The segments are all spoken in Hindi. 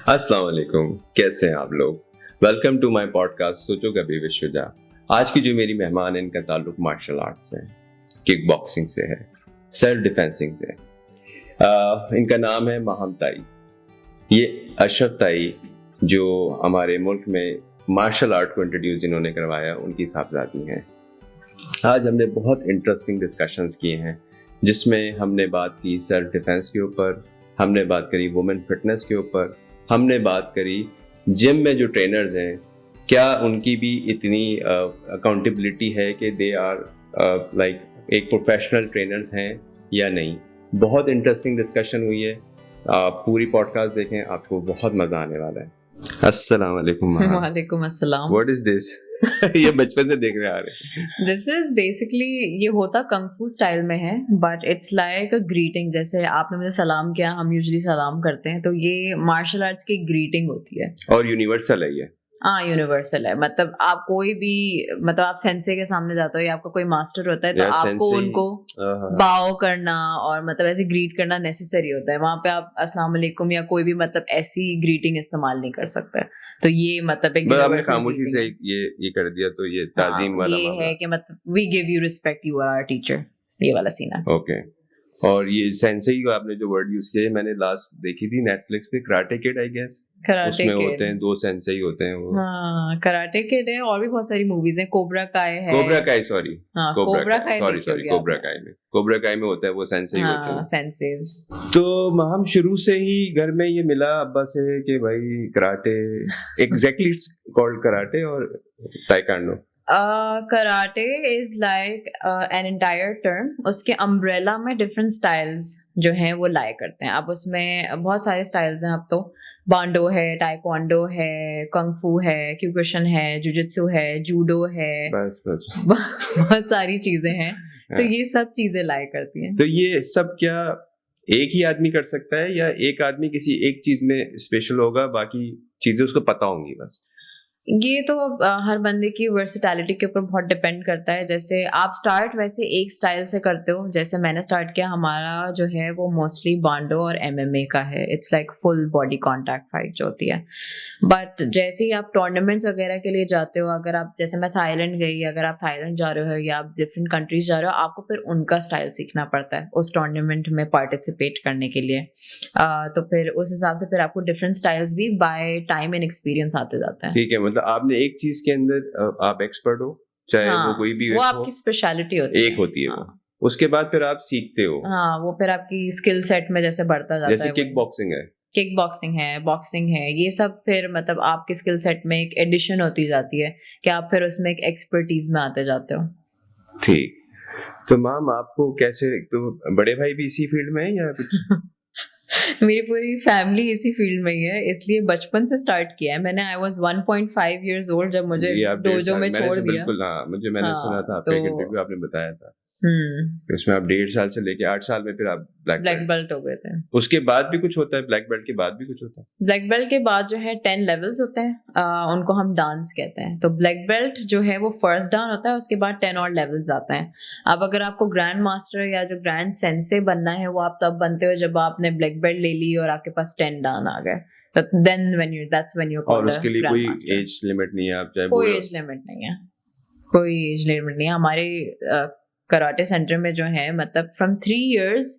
अस्सलाम वालेकुम, कैसे हैं आप लोग। वेलकम टू माय पॉडकास्ट सोचो कभी विश्वजा। आज की जो मेरी मेहमान है इनका ताल्लुक मार्शल आर्ट से है, किक बॉक्सिंग से है, सेल्फ डिफेंसिंग से है। इनका नाम है माहम ताई। ये अशरफ ताई जो हमारे मुल्क में मार्शल आर्ट को इंट्रोड्यूस जिन्होंने करवाया उनकी साहबजादी हैं। आज हमने बहुत इंटरेस्टिंग डिस्कशंस किए हैं जिसमें हमने बात की सेल्फ डिफेंस के ऊपर, हमने बात करी वुमेन फिटनेस के ऊपर, हमने बात करी जिम में जो ट्रेनर्स हैं क्या उनकी भी इतनी अकाउंटेबिलिटी है कि दे आर लाइक एक प्रोफेशनल ट्रेनर्स हैं या नहीं। बहुत इंटरेस्टिंग डिस्कशन हुई है। आप पूरी पॉडकास्ट देखें, आपको बहुत मज़ा आने वाला है। अस्सलाम वालेकुम। वालेकुम अस्सलाम। What is this? ये बचपन से देख रहे आ रहे हैं। दिस इज बेसिकली, ये होता कंग फू स्टाइल में है but it's like a greeting. जैसे आपने मुझे सलाम किया, हम यूजुअली सलाम करते हैं, तो ये मार्शल आर्ट्स की ग्रीटिंग होती है और यूनिवर्सल है ये। हाँ, यूनिवर्सल है। मतलब आप कोई भी, मतलब आप सेंसे के सामने जाते हो या आपका कोई मास्टर होता है तो आपको उनको बाव करना और मतलब ऐसे ग्रीट करना नेसेसरी होता है। वहां पे आप अस्सलाम वालेकुम या कोई भी मतलब ऐसी ग्रीटिंग इस्तेमाल नहीं कर सकते। तो ये मतलब एक आपने खामोशी से ये कर दिया तो ये ताजीम वाला ये है कि मतलब we give you respect, you are our teacher, ये वाला सीन है। ओके। और ये सेंसेई को आपने जो वर्ड यूज किया है, मैंने लास्ट देखी थी नेटफ्लिक्स पे, कराटे किड आई गेस। उसमें होते हैं दो सेंसेई होते हैं वो। हाँ, कराटे किड है और भी बहुत सारी मूवीज हैं। कोबरा काय है, कोबरा काय, सॉरी कोबरा काय, सॉरी कोबरा काय में होता है वो सेंसेई होते हैं, सेंसेस। तो हम शुरू से ही घर में ये मिला अब्बा से कि भाई karate exactly it's called karate और taekwondo. Karate is like an entire term. उसके अम्ब्रेला में डिफरेंट स्टाइल्स जो हैं वो लाए करते हैं। अब उसमें बहुत सारे स्टाइल्स हैं। अब तो बांडो है, टाइक्वांडो है, कंग फू है, क्यूकुशन है, जुजित्सु है, जूडो है, बस बहुत सारी चीजें हैं। तो ये सब चीजें लाए करती हैं। तो ये सब क्या एक ही आदमी कर सकता है या एक आदमी किसी एक चीज में स्पेशल होगा, बाकी चीजें उसको पता होंगी बस? ये तो हर बंदे की वर्सेटैलिटी के ऊपर बहुत डिपेंड करता है। जैसे आप स्टार्ट वैसे एक स्टाइल से करते हो, जैसे मैंने स्टार्ट किया, हमारा जो है वो मोस्टली बांडो और एमएमए का है। It's like full body contact fight जो होती है। बट जैसे ही आप टूर्नामेंट्स वगैरह के लिए जाते हो, अगर आप, जैसे मैं थाईलैंड गई, अगर आप थाईलैंड जा रहे हो या आप डिफरेंट कंट्रीज जा रहे हो, आपको फिर उनका स्टाइल सीखना पड़ता है उस टूर्नामेंट में पार्टिसिपेट करने के लिए। तो फिर उस हिसाब से फिर आपको डिफरेंट स्टाइल्स भी बाय टाइम एंड एक्सपीरियंस आते जाते हैं। ठीक है, मतलब आपने एक चीज के अंदर आप एक्सपर्ट हो, चाहे वो कोई भी वो आपकी स्पेशलिटी होती है, एक होती है वो। उसके बाद फिर आप सीखते हो। हाँ, वो फिर आपकी स्किल सेट में जैसे बढ़ता जाता है। जैसे किक बॉक्सिंग है, बॉक्सिंग है, ये सब फिर मतलब आपके स्किल सेट में एक एडिशन होती जाती है कि आप फिर उसमें एक एक्सपर्टीज में आते जाते हो। ठीक। तो मैम आपको कैसे, तो बड़े भाई भी इसी फील्ड में है या कुछ? मेरी पूरी फैमिली इसी फील्ड में ही है, इसलिए बचपन से स्टार्ट किया है मैंने। आई वाज 1.5 इयर्स ओल्ड जब मुझे डोजो में छोड़ दिया। बिल्कुल, हाँ, मैंने सुना था आपका एक इंटरव्यू, आपने बताया था उसमें आप 1.5 साल से लेके 8 साल में फिर आप ब्लैक बेल्ट हो गए थे। उसके बाद भी कुछ होता है? ब्लैक बेल्ट के बाद भी कुछ होता है? ब्लैक बेल्ट के बाद जो है 10 लेवल्स होते हैं, उनको हम डांस कहते हैं। तो ब्लैक बेल्ट जो है वो फर्स्ट डाउन होता है, उसके बाद 10 और लेवल्स आते हैं। अब अगर आपको ग्रैंड मास्टर या जो ग्रैंड सेंसे बनना है, वो आप तब बनते हो जब आपने ब्लैक बेल्ट ले ली और आपके पास 10 डाउन आ गए। Then that's when you're called a उसके लिए कोई एज लिमिट नहीं है? आप चाहे कोई एज लिमिट नहीं है, कोई एज लिमिट नहीं है। हमारे कराटे सेंटर में जो है, मतलब from 3 years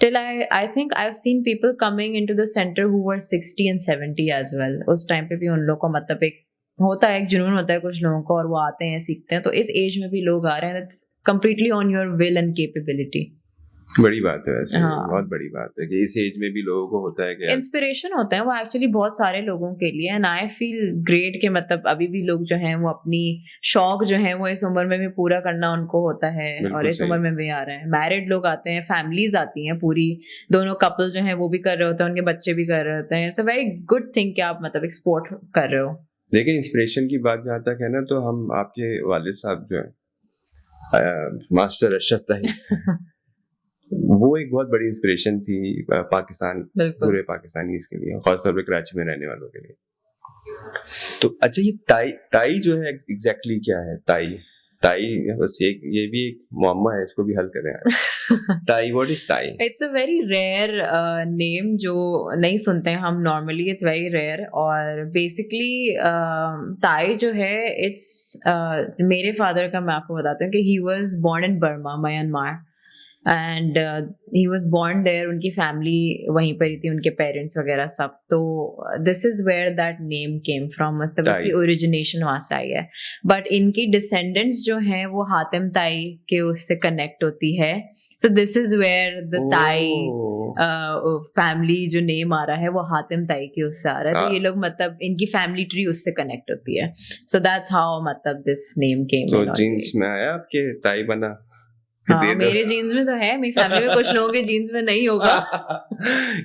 till I think I've seen people coming into the center who were 60 and 70 as well. उस टाइम पे भी उन लोगों को मतलब एक होता है, एक जुनून होता है कुछ लोगों को, और वो आते हैं, सीखते हैं। तो इस एज में भी लोग आ रहे हैं। That's completely on your will and capability. बड़ी बात है वैसे। हाँ। बहुत बड़ी बात है कि इस एज में भी लोगों को होता है कि इंस्पिरेशन होता है वो एक्चुअली बहुत सारे लोगों के लिए। एंड आई फील ग्रेट कि मतलब अभी भी लोग जो हैं वो अपनी शौक जो है वो इस उम्र में भी पूरा करना उनको होता है, और इस उम्र में भी आ रहे हैं। मैरिड लोग आते हैं, फैमिलीज आती हैं पूरी, दोनों कपल जो है वो भी कर रहे होते हैं, उनके बच्चे भी कर रहे होते हैं। It's a very good thing कि आप मतलब एक्सपोर्ट कर रहे हो। देखिए, इंस्पिरेशन की बात जहाँ तक है ना, तो हम आपके वालिद साहब जो है मास्टर अशरफ ताई वो एक बहुत बड़ी इंस्पिरेशन थी पाकिस्तान, पूरे पाकिस्तानीज के लिए, खासतौर पे कराची में रहने वालों के लिए। तो अच्छा, ये ताई जो है एग्जैक्टली क्या है? ताई बस ये भी एक मुअम्मा है, इसको भी हल करें। Tai, what is Tai? It's a very rare name जो नहीं सुनते हैं हम नॉर्मली, इट्स वेरी रेयर। और बेसिकली ताई जो है इट्स मेरे फादर का मैं आपको बताती हूँ कि he was born in Burma, Myanmar, and he was born there. उनकी फैमिली वहीं पर ही थी, उनके पेरेंट्स वगैरह सब। तो this is where that name came from, मतलब ताई। उसकी ओरिजिनेशन वहां से आई है। बट इनकी डिसेंडेंट्स जो हैं वो हातिम ताई के उससे कनेक्ट होती है। So this is where the Tai family जो नेम आ रहा है वो हातिम ताई के उससे आ रहा है। तो ये लोग मतलब इनकी फैमिली ट्री उससे कनेक्ट होती है। सो दैट्स हाउ मतलब दिस नेम केम तो इन। जीन्स में आया आपके ताई बना? हाँ, मेरे जीन्स में तो है, मेरी फैमिली में कुछ लोगों के जीन्स में नहीं होगा।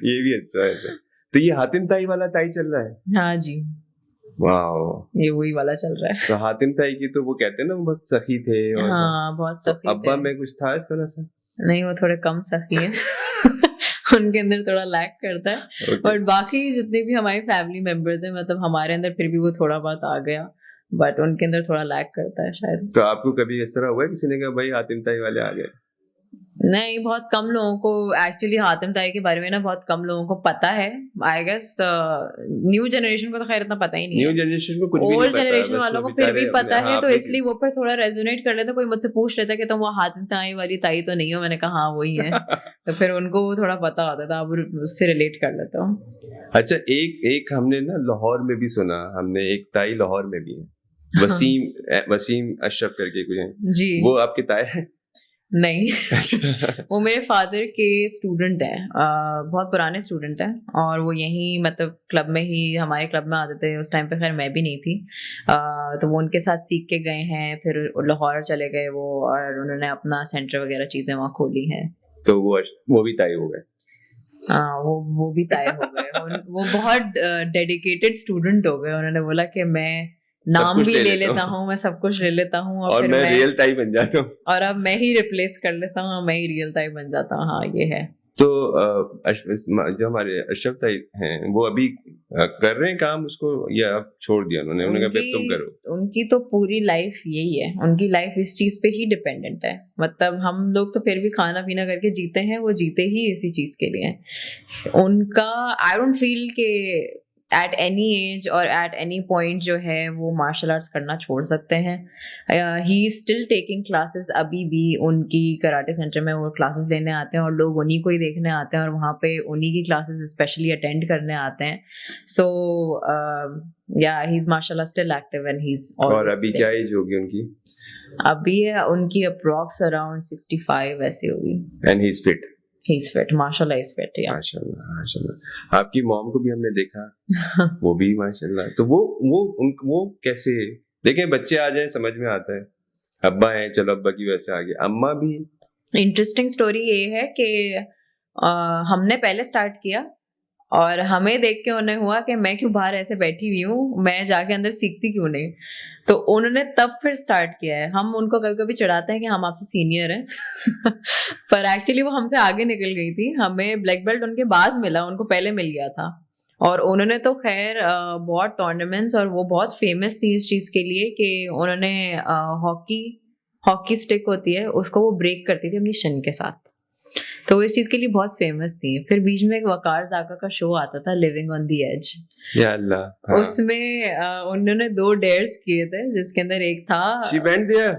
ये भी अच्छा है सर। तो ये हातिम ताई वाला ताई चल रहा है? हाँ जी, वाह, ये वही वाला चल रहा है। तो हातिम ताई की तो वो कहते हैं ना बहुत सखी थे, और हाँ, बहुत तो सखी अब्बा थे। में कुछ था इस तरह से? नहीं, वो थोड़े कम सखी है। उनके अंदर थोड़ा लैक करता है। Okay. बट बाकी जितने भी हमारी फैमिली मेंबर्स हैं, मतलब हमारे अंदर फिर भी वो थोड़ा बहुत आ गया, बट उनके अंदर थोड़ा लैक करता है शायद। तो आपको कभी इस तरह हुआ है किसी ने कहा भाई हातिम ताई वाले आ गए? नहीं, बहुत कम लोगों को एक्चुअली हातिम ताई के बारे में ना बहुत कम लोगों को पता है। आई गेस न्यू जनरेशन को तो खैर इतना पता ही नहीं न्यू है। जनरेशन को कुछ भी नहीं ओल्ड पता, जनरेशन बस वालों वो को फिर बेचारे भी अपने, पता है, हाँ, तो अपनी इसलिए वो पर थोड़ा रेजोनेट कर लेता। कोई मुझसे पूछ लेता कि तुम वो हातिम ताई वाली ताई तो नहीं हो, मैंने कहा हाँ वही है। तो फिर उनको वो थोड़ा पता होता था, अब उससे रिलेट कर लेता हूँ। अच्छा, एक हमने ना लाहौर में भी सुना, हमने एक ताई लाहौर में भी है, वसीम अशरफ करके कुछ है, जी वो आपके ताई है? नहीं। अच्छा। वो मेरे फादर के स्टूडेंट है, बहुत पुराने स्टूडेंट है। और वो यहीं मतलब क्लब में ही, हमारे क्लब में आते थे। उस टाइम पे खैर मैं भी नहीं थी। तो वो उनके साथ सीख के गए हैं, फिर लाहौर चले गए वो, और उन्होंने अपना सेंटर वगैरह चीजें वहाँ खोली हैं। तो वो भी ताई हो गए? वो भी ताय हो गए। वो बहुत डेडिकेटेड स्टूडेंट हो गए। उन्होंने बोला कि मैं सब नाम कुछ भी ले ले लेता लेता हूँ हूँ, मैं सब कुछ ले लेता हूँ, और और फिर मैं रियल ताई बन जाता हूँ। और अब मैं ही रिप्लेस कर लेता हूँ, मैं ही रियल ताई बन जाता हूँ। हाँ, ये है। तो जो हमारे अशरफ ताई हैं वो अभी कर रहे हैं काम उसको, या अब छोड़ दिया उन्होंने? उन्होंने कहा "भाई, तुम करो"? उनकी तो पूरी लाइफ यही है, उनकी लाइफ इस चीज पे ही डिपेंडेंट है। मतलब हम लोग तो फिर भी खाना पीना करके जीते हैं, वो जीते ही इसी चीज के लिए हैं। उनका आई डोंट फील के एट एनी एज और एट एनी पॉइंट जो है वो मार्शल आर्ट्स करना छोड़ सकते हैं। ही स्टिल टेकिंग क्लासेस अभी भी। उनकी कराटे सेंटर में वो क्लासेस लेने आते हैं और लोग उन्हीं को ही देखने आते हैं, और वहाँ पे उन्हीं की क्लासेस स्पेशली अटेंड करने आते हैं। सो या he is martial art still active and he is और अभी क्या एज होगी उनकी? अभी उनकी अप्रॉक्स अराउंड 65 ऐसी होगी। And he is fit? He is fit, माशाल्लाह इज फिट। या माशाल्लाह, माशाल्लाह। आपकी मॉम को भी हमने देखा, वो भी माशाल्लाह। तो वो कैसे, देखें बच्चे आ जाए समझ में आता है, अब्बा हैं चलो अब्बा की वजह से आ गए, अम्मा भी। इंटरेस्टिंग स्टोरी ये है कि हमने पहले स्टार्ट किया और हमें देख के उन्हें हुआ कि मैं क्यों बाहर ऐसे बैठी हुई हूँ, मैं जाके अंदर सीखती क्यों नहीं। तो उन्होंने तब फिर स्टार्ट किया है। हम उनको कभी कभी चिढ़ाते हैं कि हम आपसे सीनियर हैं पर एक्चुअली वो हमसे आगे निकल गई थी। हमें ब्लैक बेल्ट उनके बाद मिला, उनको पहले मिल गया था। और उन्होंने तो खैर बहुत टूर्नामेंट्स, और वो बहुत फेमस थी इस चीज के लिए कि उन्होंने हॉकी स्टिक होती है उसको वो ब्रेक करती थी अपनी शिन के साथ। तो वो इस चीज के लिए बहुत फेमस थी। फिर बीच में एक वकार जाका का शो आता था, लिविंग ऑन द एज। या अल्लाह, हाँ। उसमें उन्होंने 2 डेयर्स किए थे, जिसके अंदर एक था She went there?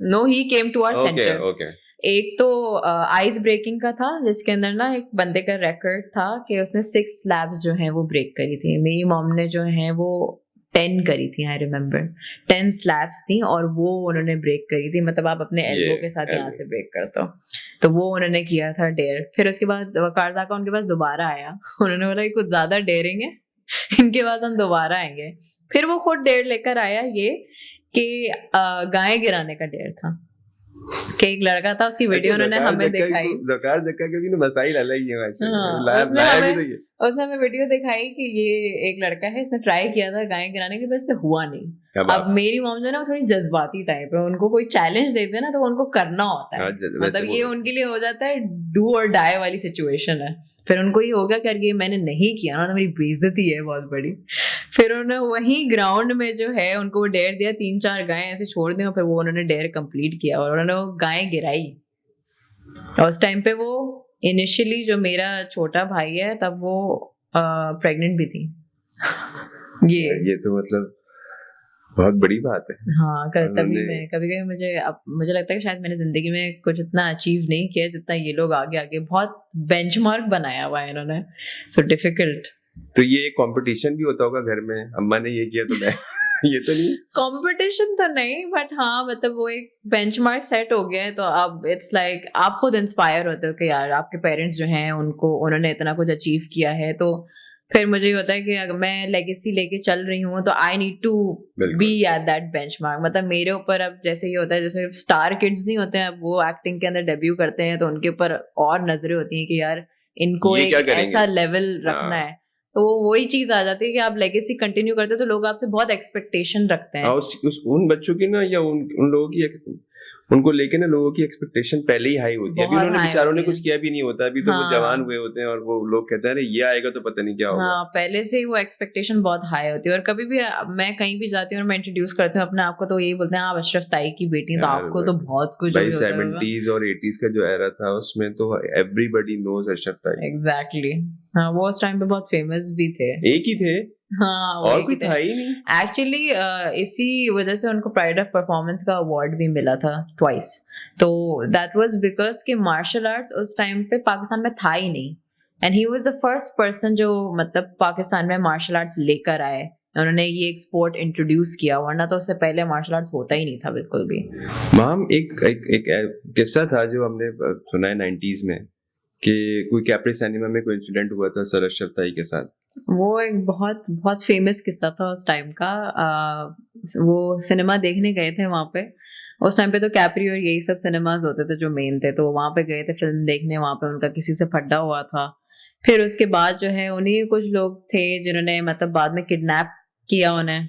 No he came to our Okay, centre. okay. एक तो आइस ब्रेकिंग का था, जिसके अंदर ना एक बंदे का रिकॉर्ड था कि उसने 6 स्लैब्स जो हैं वो ब्रेक करी थी। मेरी मॉम ने जो है वो 10 करी थी। आई रिमेम्बर 10 स्लैब्स थी और वो उन्होंने ब्रेक करी थी। मतलब आप अपने एल्बो के साथ यहाँ से ब्रेक करते हो, तो वो उन्होंने किया था डेयर। फिर उसके बाद वकार जाका उनके पास दोबारा आया। उन्होंने बोला ये कुछ ज्यादा डेयरिंग है, इनके पास हम दोबारा आएंगे। फिर वो खुद डेयर लेकर आया, ये कि गाय गिराने का डेयर था कि एक लड़का था, उसकी वीडियो उन्होंने हमें दिखाई। वकार जाका के भी ना मसाइल अलग ही है हाँ, उसने हमें वीडियो दिखाई कि ये एक लड़का है, इसने ट्राई किया था गाय गिराने की, बस से हुआ नहीं। अब मेरी मॉम जो है ना वो थोड़ी जज्बाती टाइप है, उनको कोई चैलेंज देते हैं ना तो उनको करना होता है। मतलब ये उनके लिए हो जाता है डू और डाई वाली सिचुएशन है। फिर उनको ये हो गया कि ये मैंने नहीं किया ना तो मेरी बेइज्जती है बहुत बड़ी। फिर उन्होंने वही ग्राउंड में जो है उनको वो डेयर दिया, 3-4 गायें ऐसे छोड़ दी, और फिर वो उन्होंने डेयर कंप्लीट किया और उन्होंने वो गायें गिराई। और उस टाइम पे वो इनिशियली जो मेरा छोटा भाई है तब वो प्रेग्नेंट भी थी। ये तो मतलब बहुत बड़ी बात है। हाँ तभी उन्होंने- मैं कभी कभी मुझे लगता है कि शायद मैंने जिंदगी में कुछ इतना अचीव नहीं किया जितना ये लोग आगे आगे बहुत बेंचमार्क बनाया हुआ है इन्होंने। So difficult. तो ये कंपटीशन भी होता होगा घर में, अम्मा ने ये किया तो मैं ये तो नहीं। कंपटीशन तो नहीं बट हाँ मतलब वो एक बेंचमार्क सेट हो गया है तो अब इट्स लाइक आप खुद इंस्पायर होते हो कि यार आपके पेरेंट्स जो हैं उन्होंने इतना कुछ अचीव किया है तो फिर मुझे ये होता है कि अगर मैं लेगेसी लेके चल रही हूँ तो I need to be at that benchmark. मतलब मेरे ऊपर अब जैसे ये होता है जैसे स्टार किड्स नहीं होते हैं, अब वो एक्टिंग के अंदर डेब्यू करते हैं तो उनके ऊपर और नजरें होती हैं कि यार इनको ये एक क्या करेंगे? ऐसा लेवल रखना हाँ। है। तो वही चीज आ जाती है कि आप लेगेसी कंटिन्यू करते हो तो लोग आपसे बहुत एक्सपेक्टेशन रखते हैं। उन बच्चों की ना या उन लोगों की उनको लेके ना लोगों की एक्सपेक्टेशन पहले ही हाई होती है। अभी बहुत उन्होंने high बेचारों ने होती है। कुछ किया भी नहीं होता, अभी तो वो जवान हाँ हुए होते हैं और वो लोग कहते हैं अरे ये आएगा तो पता नहीं क्या होगा। हाँ पहले से ही वो एक्सपेक्टेशन बहुत हाई होती है। और कभी भी मैं कहीं भी जाती हूँ और मैं इंट्रोड्यूस करती हूँ अपने आप को तो यही बोलते हैं आप अशरफ ताई की बेटी हैं, तो यार आपको तो बहुत कुछ भाई भी होता होगा। 70s और 80s का जो एरा था उसमें तो एवरीबॉडी नोज अशरफ ताई। एग्जैक्टली हाँ वो उस टाइम पे बहुत फेमस भी थे। एक ही थे हाँ वो और एक कोई ही थे था ही नहीं। एक्चुअली। इसी वजह से उनको प्राइड ऑफ परफॉर्मेंस का अवार्ड भी मिला था ट्वाइस। तो दैट वाज बिकॉज कि मार्शल आर्ट्स उस टाइम पे पाकिस्तान में था ही नहीं and he was the first person जो मतलब पाकिस्तान में मार्शल आर्ट्स लेकर आए। उन्होंने ये एक स्पोर्ट इंट्रोड्यूस किया, वरना तो उससे पहले मार्शल आर्ट्स होता ही नहीं था बिल्कुल भी। मैम एक किस्सा था जो हमने सुना है 90s में कि कोई कैप्री सिनेमा में कोई इंसिडेंट हुआ था सर अशरफ ताई के साथ। वो एक बहुत बहुत फेमस किस्सा था उस टाइम का। वो सिनेमा देखने गए थे वहां पे। उस टाइम पे तो कैप्री और यही सब सिनेमाज होते थे जो मेन थे, तो वहां पे गए थे फिल्म देखने। वहां पे उनका किसी से फड्डा हुआ था। फिर उसके बाद जो है उन्हीं कुछ लोग थे जिन्होंने मतलब बाद में किडनैप किया उन्हें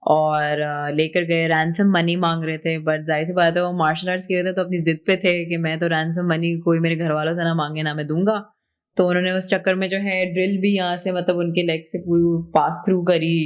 और लेकर गए। रैंसम मनी मांग रहे थे बट जाहिर सी बात है वो मार्शल आर्ट्स किए थे तो अपनी जिद पे थे कि मैं तो रैंसम मनी कोई मेरे घर वालों से ना मांगे ना मैं दूंगा। तो उन्होंने उस चक्कर में जो है ड्रिल भी यहाँ से मतलब उनके लेग से पूरी पास थ्रू करी।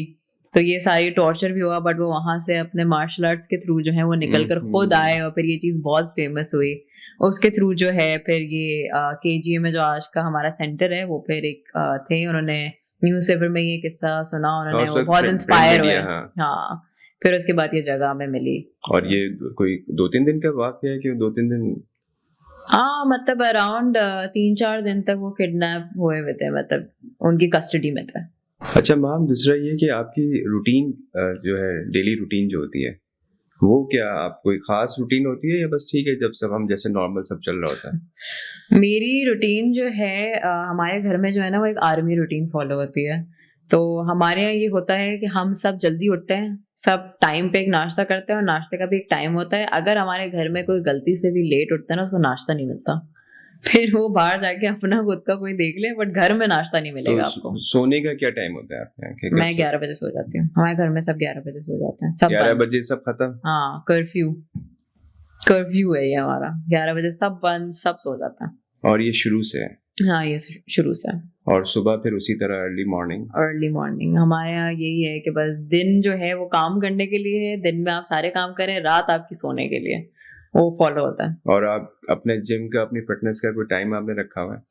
तो ये सारी टॉर्चर भी हुआ बट वो वहां से अपने मार्शल आर्ट्स के थ्रू जो है वो निकल कर खुद आए और फिर ये चीज बहुत फेमस हुई। उसके थ्रू जो है फिर ये केजीए में जो आज का हमारा सेंटर है वो फिर एक थे, उन्होंने न्यूज़पेपर में ये किस्सा सुना, उन्होंने वो बहुत इंस्पायर हुए। हाँ फिर उसके बाद ये जगह हमें मिली। और ये कोई 2-3 दिन का वाकया है कि 2-3 दिन? हाँ मतलब अराउंड 3-4 दिन तक वो किडनैप हुए थे, मतलब उनकी कस्टडी में थे। अच्छा मैम, दूसरा ये कि आपकी रूटीन जो है, डेली रूटीन जो होती है वो क्या, आप कोई खास रूटीन होती है या बस ठीक है जब सब हम जैसे नॉर्मल सब चल रहा होता है? मेरी रूटीन जो है हमारे घर में जो है ना वो एक आर्मी रूटीन फॉलो होती है। तो हमारे यहाँ ये होता है कि हम सब जल्दी उठते हैं, सब टाइम पे एक नाश्ता करते हैं और नाश्ते का भी एक टाइम होता है। अगर हमारे घर में कोई गलती से भी लेट उठता है ना उसको नाश्ता नहीं मिलता। फिर वो बाहर जाके अपना खुद का कोई देख ले बट घर में नाश्ता नहीं मिलेगा आपको। सोने का क्या टाइम होता है आपके यहाँ के? मैं 11 बजे सो जाती हूँ। हमारे घर में सब 11 बजे सो जाते हैं, सब 11 बंद। बजे सब खत्म? हाँ कर्फ्यू है ये हमारा, 11 बजे सब बंद, सब सो जाते हैं। और ये शुरू से है? हाँ ये शुरू से है। और सुबह फिर उसी तरह अर्ली मॉर्निंग? हमारे यहाँ यही है कि बस दिन जो है वो काम करने के लिए है, दिन में आप सारे काम करें, रात आपकी सोने के लिए, वो फॉलो होता है। और आप अपने जिम का, अपनी फिटनेस का कोई टाइम आपने रखा हुआ है?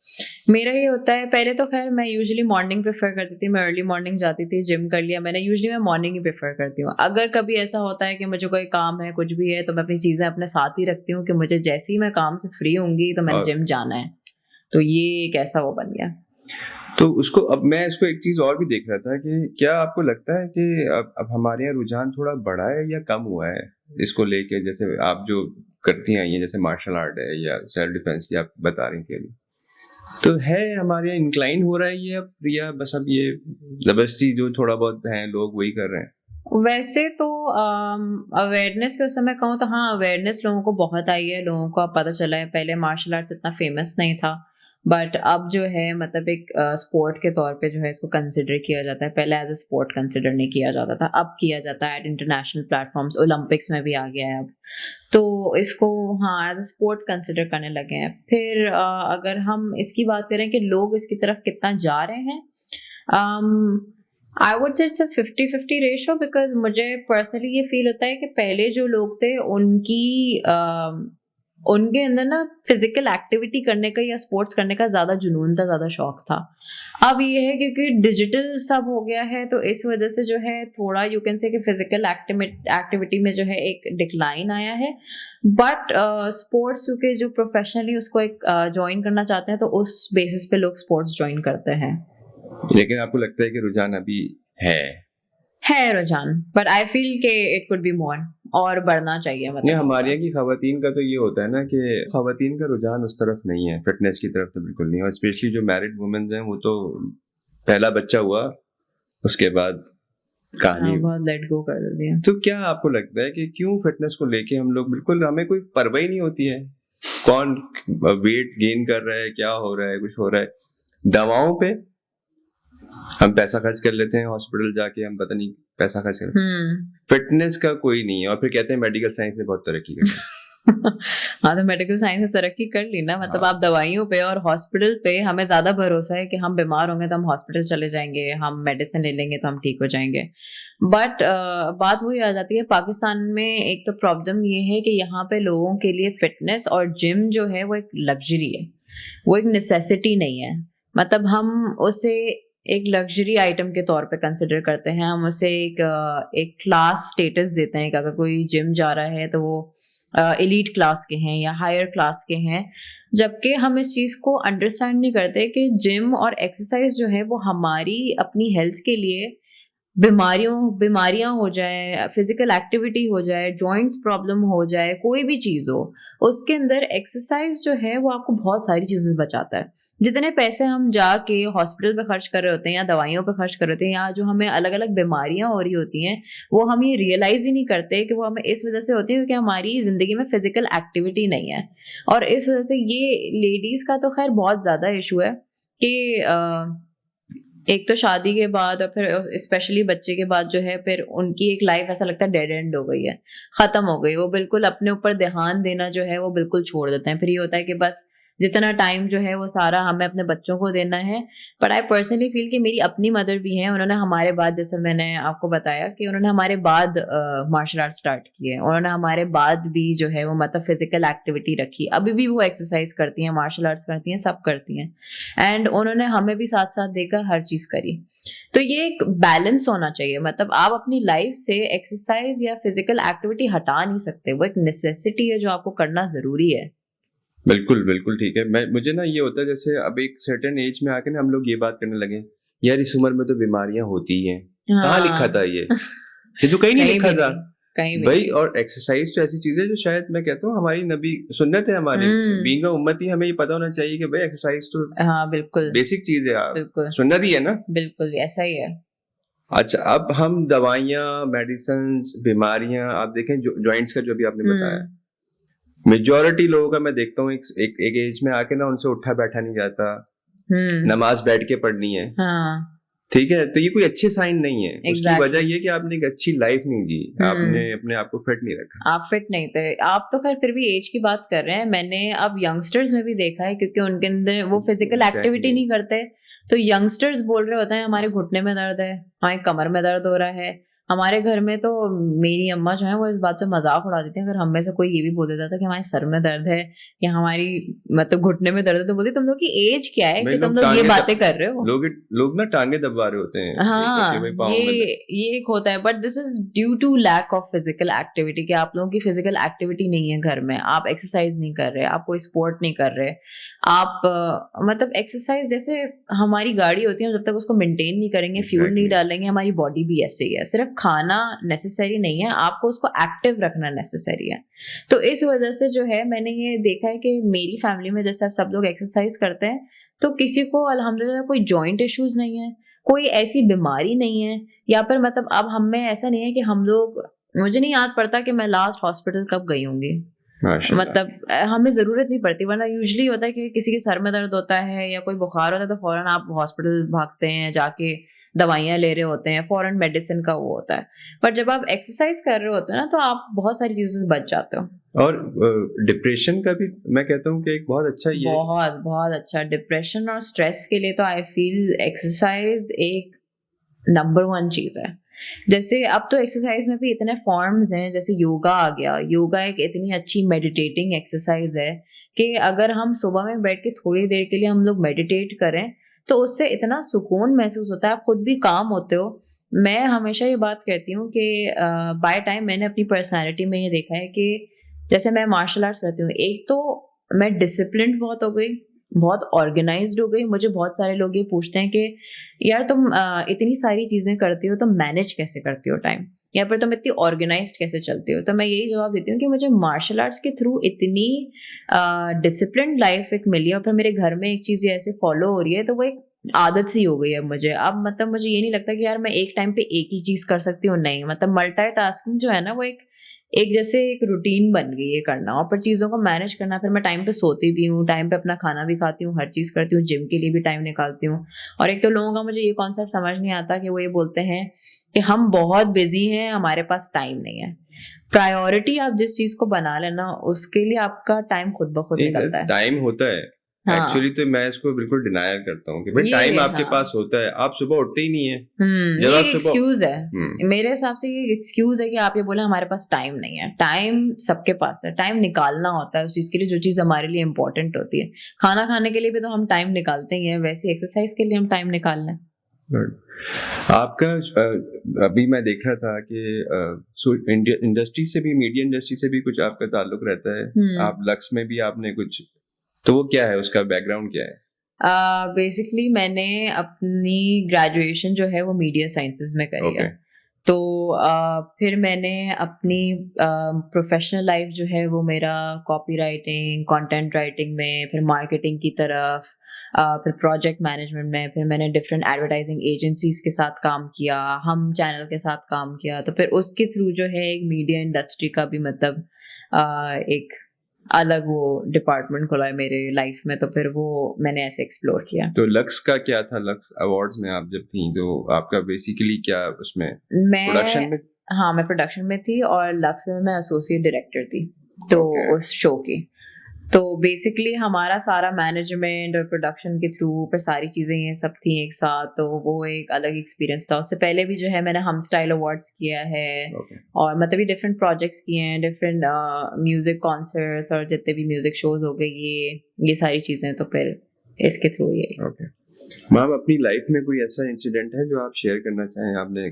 मेरा ये होता है, पहले तो खैर मैं यूजुअली मॉर्निंग प्रेफर करती थी, मैं अर्ली मॉर्निंग जाती थी, जिम कर लिया मैंने। यूजुअली मैं मॉर्निंग ही प्रेफर करती हूँ। अगर कभी ऐसा होता है कि मुझे कोई काम है, कुछ भी है, तो मैं अपनी चीजें अपने साथ ही रखती हूँ कि मुझे जैसे ही मैं काम से फ्री होंगी तो मैंने जिम जाना है। तो ये एक ऐसा वो बन गया। तो उसको अब मैं इसको एक चीज और भी देख रहा था कि क्या आपको लगता है कि अब हमारे यहाँ रुझान थोड़ा बढ़ा है या कम हुआ है इसको लेके? जैसे आप जो करती आई हैं, जैसे मार्शल आर्ट है या सेल्फ डिफेंस की आप बता रही थी अभी, तो है हमारे यहाँ इंक्लाइन हो रहा है ये अब, या बस अब ये जबरदस्ती जो थोड़ा बहुत है लोग वही कर रहे हैं? वैसे तो अवेयरनेस के उस समय कहूँ तो हाँ अवेयरनेस लोगों को बहुत आई है, लोगों को अब पता चला है। पहले मार्शल आर्ट्स इतना फेमस नहीं था बट अब जो है मतलब एक स्पोर्ट के तौर पे जो है इसको कंसिडर किया जाता है। पहले एज अ स्पोर्ट कंसिडर नहीं किया जाता था, अब किया जाता है एट इंटरनेशनल प्लेटफॉर्म्स, ओलंपिक्स में भी आ गया है अब। तो इसको हाँ एज अ स्पोर्ट कंसिडर करने लगे हैं। फिर अगर हम इसकी बात करें कि लोग इसकी तरफ कितना जा रहे हैं, I would say it's a 50-50 ratio. Because मुझे पर्सनली ये फील होता है कि पहले जो लोग थे उनकी उनके अंदर ना फिजिकल एक्टिविटी करने का या स्पोर्ट्स करने का ज्यादा जुनून था, ज्यादा शौक था। अब ये है क्योंकि डिजिटल सब हो गया है, तो इस वजह से जो है थोड़ा यू कैन से कि फिजिकल एक्टिविटी में जो है एक डिक्लाइन आया है। बट स्पोर्ट्स क्योंकि जो प्रोफेशनली उसको एक ज्वाइन करना चाहते हैं, तो उस बेसिस पे लोग स्पोर्ट्स ज्वाइन करते हैं। लेकिन आपको लगता है कि रुझान अभी है रुझान, बट आई फील के इट कुड बी मोर, और बढ़ना चाहिए। नहीं, मतलब हमारे यहाँ की खवातीन का तो ये होता है ना कि खवातीन का रुझान उस तरफ नहीं है, फिटनेस की तरफ तो बिल्कुल नहीं है। और स्पेशली जो मैरिड वुमेन्स हैं, वो तो पहला बच्चा हुआ उसके बाद कहानी बहुत लेट गो कर देती है। तो क्या आपको लगता है कि क्यों फिटनेस को लेके हम लोग बिल्कुल, हमें कोई परवाह ही नहीं होती है? कौन वेट गेन कर रहा है, क्या हो रहा है, कुछ हो रहा है, दवाओं पे हम पैसा खर्च कर लेते हैं, हॉस्पिटल जाके हम पता नहीं पैसा खर्च कर, फिटनेस का कोई नहीं है। और फिर कहते हैं मेडिकल साइंस ने बहुत तरक्की कर ली। हाँ, तो मेडिकल साइंस ने तरक्की कर ली ना, मतलब आप दवाइयों पे और हॉस्पिटल पे हमें ज्यादा भरोसा है कि हम बीमार होंगे तो हम हॉस्पिटल चले जाएंगे, हम मेडिसिन ले लेंगे तो हम ठीक हो जाएंगे। बट बात वही आ जाती है, पाकिस्तान में एक तो प्रॉब्लम ये है कि यहाँ पे लोगों के लिए फिटनेस और जिम जो है वो एक लग्जरी है, वो एक नेसेसिटी नहीं है। मतलब हम उसे एक लग्जरी आइटम के तौर पे कंसिडर करते हैं, हम उसे एक क्लास स्टेटस देते हैं कि अगर कोई जिम जा रहा है तो वो एलीट क्लास के हैं या हायर क्लास के हैं। जबकि हम इस चीज़ को अंडरस्टैंड नहीं करते कि जिम और एक्सरसाइज जो है वो हमारी अपनी हेल्थ के लिए, बीमारियां हो जाए, फिजिकल एक्टिविटी हो जाए, जॉइंट्स प्रॉब्लम हो जाए, कोई भी चीज़ हो, उसके अंदर एक्सरसाइज जो है वो आपको बहुत सारी चीज़ों से बचाता है। जितने पैसे हम जाके हॉस्पिटल पे खर्च कर रहे होते हैं या दवाइयों पे खर्च कर रहे होते हैं या जो हमें अलग अलग बीमारियां हो रही होती हैं, वो हम ये रियलाइज ही नहीं करते कि वो हमें इस वजह से होती है क्योंकि हमारी जिंदगी में फिजिकल एक्टिविटी नहीं है। और इस वजह से ये लेडीज का तो खैर बहुत ज्यादा इशू है कि एक तो शादी के बाद और फिर स्पेशली बच्चे के बाद जो है फिर उनकी एक लाइफ ऐसा लगता है डेड एंड हो गई है, खत्म हो गई। वो बिल्कुल अपने ऊपर ध्यान देना जो है वो बिल्कुल छोड़ देते हैं। फिर ये होता है कि बस जितना टाइम जो है वो सारा हमें अपने बच्चों को देना है। बट आई पर्सनली फील कि मेरी अपनी मदर भी हैं, उन्होंने हमारे बाद, जैसे मैंने आपको बताया कि उन्होंने हमारे बाद मार्शल आर्ट स्टार्ट किए, उन्होंने हमारे बाद भी जो है वो मतलब फिजिकल एक्टिविटी रखी। अभी भी वो एक्सरसाइज करती हैं, मार्शल आर्ट्स करती हैं, सब करती हैं। एंड उन्होंने हमें भी साथ साथ देकर हर चीज करी। तो ये एक बैलेंस होना चाहिए। मतलब आप अपनी लाइफ से एक्सरसाइज या फिजिकल एक्टिविटी हटा नहीं सकते, वो एक नेसेसिटी है जो आपको करना जरूरी है। बिल्कुल बिल्कुल ठीक है। मुझे ना ये होता है, जैसे अब एक सर्टेन एज में आके ना हम लोग ये बात करने लगे, यार इस उम्र में तो बीमारियां होती ही हैं। कहाँ लिखा था ये तो कहीं नहीं लिखा था भाई। और एक्सरसाइज तो ऐसी चीज है जो शायद मैं कहता हूँ हमारी नबी सुन्नत है, हमारी बीइंग अ उम्मती, हमें ये पता होना चाहिए कि भाई एक्सरसाइज तो बिल्कुल बेसिक चीज है यार, सुन्नत ही है ना। बिल्कुल ऐसा ही है। अच्छा, अब हम दवाइयाँ, मेडिसिन, बीमारियां, आप देखें जॉइंट्स का जो भी आपने बताया, मेजॉरिटी लोगों का मैं देखता हूँ एक एज में आके ना उनसे उठा बैठा नहीं जाता, नमाज बैठ के पढ़नी है। ठीक है, तो ये कोई अच्छे साइन नहीं है। उसकी वजह ये कि आपने एक अच्छी लाइफ नहीं जी, आपने अपने आप को फिट नहीं रखा। आप फिट नहीं थे। आप तो खैर फिर भी एज की बात कर रहे हैं, मैंने अब यंगस्टर्स में भी देखा है क्योंकि उनके अंदर वो फिजिकल एक्टिविटी नहीं करते, तो यंगस्टर्स बोल रहे होते हैं हमारे घुटने में दर्द है, हमारी कमर में दर्द हो रहा है। हमारे घर में तो मेरी अम्मा जो है वो इस बात पे मजाक उड़ा देती है, अगर हम में से कोई ये भी बोल देता था कि हमारे सर में दर्द है या हमारी मतलब घुटने में दर्द है, तो बोलती तुम लोग की एज क्या है कि तुम लोग ये बातें कर रहे हो। लोग ना टांगे दबा रहे होते हैं। हाँ, ये एक होता है। But this is due to lack of physical activity, कि आप लोगों की फिजिकल एक्टिविटी नहीं है घर में, आप एक्सरसाइज नहीं कर रहे, आप कोई स्पोर्ट नहीं कर रहे। आप मतलब एक्सरसाइज जैसे हमारी गाड़ी होती है, जब तक उसको मेंटेन नहीं करेंगे, फ्यूल नहीं डालेंगे, हमारी बॉडी भी ऐसे ही है। सिर्फ खाना नेसेसरी नहीं है, आपको उसको एक्टिव रखना नेसेसरी है। तो इस वजह से जो है मैंने ये देखा है कि मेरी फैमिली में जैसे सब लोग एक्सरसाइज करते हैं, तो किसी को अल्हम्दुलिल्लाह कोई जॉइंट इश्यूज नहीं है, कोई ऐसी बीमारी नहीं है। या फिर मतलब अब हम में ऐसा नहीं है कि हम लोग, मुझे नहीं याद पड़ता कि मैं लास्ट हॉस्पिटल कब गई होंगी, मतलब हमें जरूरत नहीं पड़ती। वरना यूजुअली होता है कि किसी के सर में दर्द होता है या कोई बुखार होता है तो फौरन आप हॉस्पिटल भागते हैं, जाके दवाइयां ले रहे होते हैं, फौरन मेडिसिन का वो होता है। पर जब आप एक्सरसाइज कर रहे होते हैं ना, तो आप बहुत सारी चीजों से बच जाते हो। और डिप्रेशन का भी मैं कहता हूँ कि एक बहुत अच्छा, ये बहुत अच्छा डिप्रेशन और स्ट्रेस के लिए तो आई फील एक्सरसाइज एक नंबर 1 चीज है। जैसे अब तो एक्सरसाइज में भी इतने फॉर्म्स हैं, जैसे योगा आ गया। योगा एक इतनी अच्छी मेडिटेटिंग एक्सरसाइज है कि अगर हम सुबह में बैठ के थोड़ी देर के लिए हम लोग मेडिटेट करें तो उससे इतना सुकून महसूस होता है, आप खुद भी काम होते हो। मैं हमेशा ये बात कहती हूँ कि बाय टाइम मैंने अपनी पर्सनैलिटी में ये देखा है कि जैसे मैं मार्शल आर्ट्स करती हूँ, एक तो मैं डिसिप्लिन्ड बहुत हो गई, बहुत ऑर्गेनाइज्ड हो गई। मुझे बहुत सारे लोग ये पूछते हैं कि यार तुम इतनी सारी चीजें करती हो, तुम मैनेज कैसे करती हो टाइम, या फिर तुम इतनी ऑर्गेनाइज्ड कैसे चलती हो? तो मैं यही जवाब देती हूँ कि मुझे मार्शल आर्ट्स के थ्रू इतनी डिसिप्लिन्ड लाइफ एक मिली है, और फिर मेरे घर में एक चीज ऐसे फॉलो हो रही है, तो वो एक आदत सी हो गई है मुझे। अब मतलब मुझे ये नहीं लगता कि यार मैं एक टाइम पे एक ही चीज कर सकती हूँ, नहीं। मतलब मल्टीटास्किंग जो है ना, वो एक जैसे एक रूटीन बन गई है करना, और फिर चीज़ों को मैनेज करना। फिर मैं टाइम पे सोती भी हूँ, टाइम पे अपना खाना भी खाती हूँ, हर चीज़ करती हूँ, जिम के लिए भी टाइम निकालती हूँ। और एक तो लोगों का मुझे ये कॉन्सेप्ट समझ नहीं आता कि वो ये बोलते हैं कि हम बहुत बिजी हैं, हमारे पास टाइम नहीं है। प्रायोरिटी आप जिस चीज को बना लेना, उसके लिए आपका टाइम खुद ब खुद निकलता है। टाइम होता है एक्चुअली, हाँ, तो मैं इसको बिल्कुल डिनायर करता हूँ कि भाई ये टाइम आपके हाँ, पास होता है, आप सुबह उठते ही नहीं है। जब ये आप एक सुबह एक्सक्यूज है। मेरे हिसाब से ये एक्सक्यूज है कि आप ये बोले हमारे पास टाइम नहीं है। टाइम सबके पास है, टाइम निकालना होता है उस चीज के लिए जो चीज हमारे लिए इंपॉर्टेंट होती है। खाना खाने के लिए भी तो हम टाइम निकालते ही हैं, वैसे एक्सरसाइज के लिए हम टाइम निकाल लें। आपका अभी मैं देख रहा था कि इंडस्ट्री से भी, मीडिया इंडस्ट्री से भी कुछ आपका ताल्लुक रहता है। आप लक्स में भी आपने कुछ, तो वो क्या है, उसका बैकग्राउंड क्या है? बेसिकली मैंने अपनी ग्रेजुएशन जो है वो मीडिया साइंसेज में करी है। तो फिर मैंने अपनी प्रोफेशनल लाइफ जो है वो मेरा कॉपी राइटिंग, कंटेंट राइटिंग में, फिर मार्केटिंग की तरफ, फिर प्रोजेक्ट मैनेजमेंट में, फिर मैंने डिफरेंट एडवर्टाइजिंग एजेंसीज के साथ काम किया, हम चैनल के साथ काम किया। तो फिर उसके थ्रू जो है एक मीडिया इंडस्ट्री का भी मतलब एक अलग वो डिपार्टमेंट खुला है मेरे लाइफ में। तो फिर वो मैंने ऐसे एक्सप्लोर किया। तो लक्स का क्या था? लक्स अवार्ड्स में आप जब थी तो आपका बेसिकली क्या उसमें प्रोडक्शन में? हाँ, मैं प्रोडक्शन में थी और लक्स में मैं एसोसिएट डायरेक्टर थी तो उस शो की। तो बेसिकली हमारा सारा मैनेजमेंट और प्रोडक्शन के थ्रू पर सारी चीजें ये सब थी एक साथ, तो वो एक अलग एक्सपीरियंस था। उससे पहले भी जो है मैंने हम स्टाइल अवार्ड्स किया है, और मतलब ये डिफरेंट प्रोजेक्ट्स किए हैं, डिफरेंट म्यूजिक कॉन्सर्ट्स और जितने भी म्यूजिक शोज हो गए, ये सारी चीजें। तो फिर इसके थ्रू ये मैम, अपनी लाइफ में कोई ऐसा इंसिडेंट है जो आप शेयर करना चाहें? आपने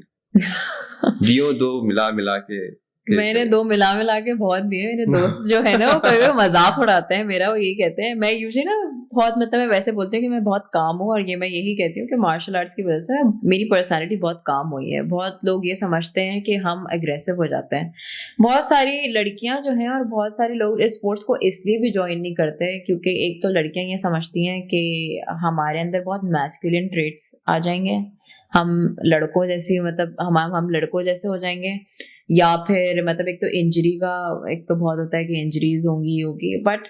दियो दो मिला के मैंने 2 मिला के बहुत दिए। मेरे दोस्त जो है ना वो कभी मजाक उड़ाते हैं मेरा, वो यही कहते हैं, मैं यूजुअली ना बहुत मतलब मैं वैसे बोलती हूँ कि मैं बहुत काम हूँ, और ये मैं यही कहती हूँ कि मार्शल आर्ट्स की वजह से मेरी पर्सनालिटी बहुत काम हुई है। बहुत लोग ये समझते हैं कि हम अग्रेसिव हो जाते हैं। बहुत सारी लड़कियां जो हैं और बहुत सारे लोग इस स्पोर्ट्स को इसलिए भी ज्वाइन नहीं करते क्योंकि एक तो लड़कियां ये समझती हैं कि हमारे अंदर बहुत मैस्कुलिन ट्रेट्स आ जाएंगे, हम लड़कों जैसी मतलब हम लड़कों जैसे हो जाएंगे, या फिर मतलब एक तो इंजरी का एक तो बहुत होता है कि इंजरीज होंगी। बट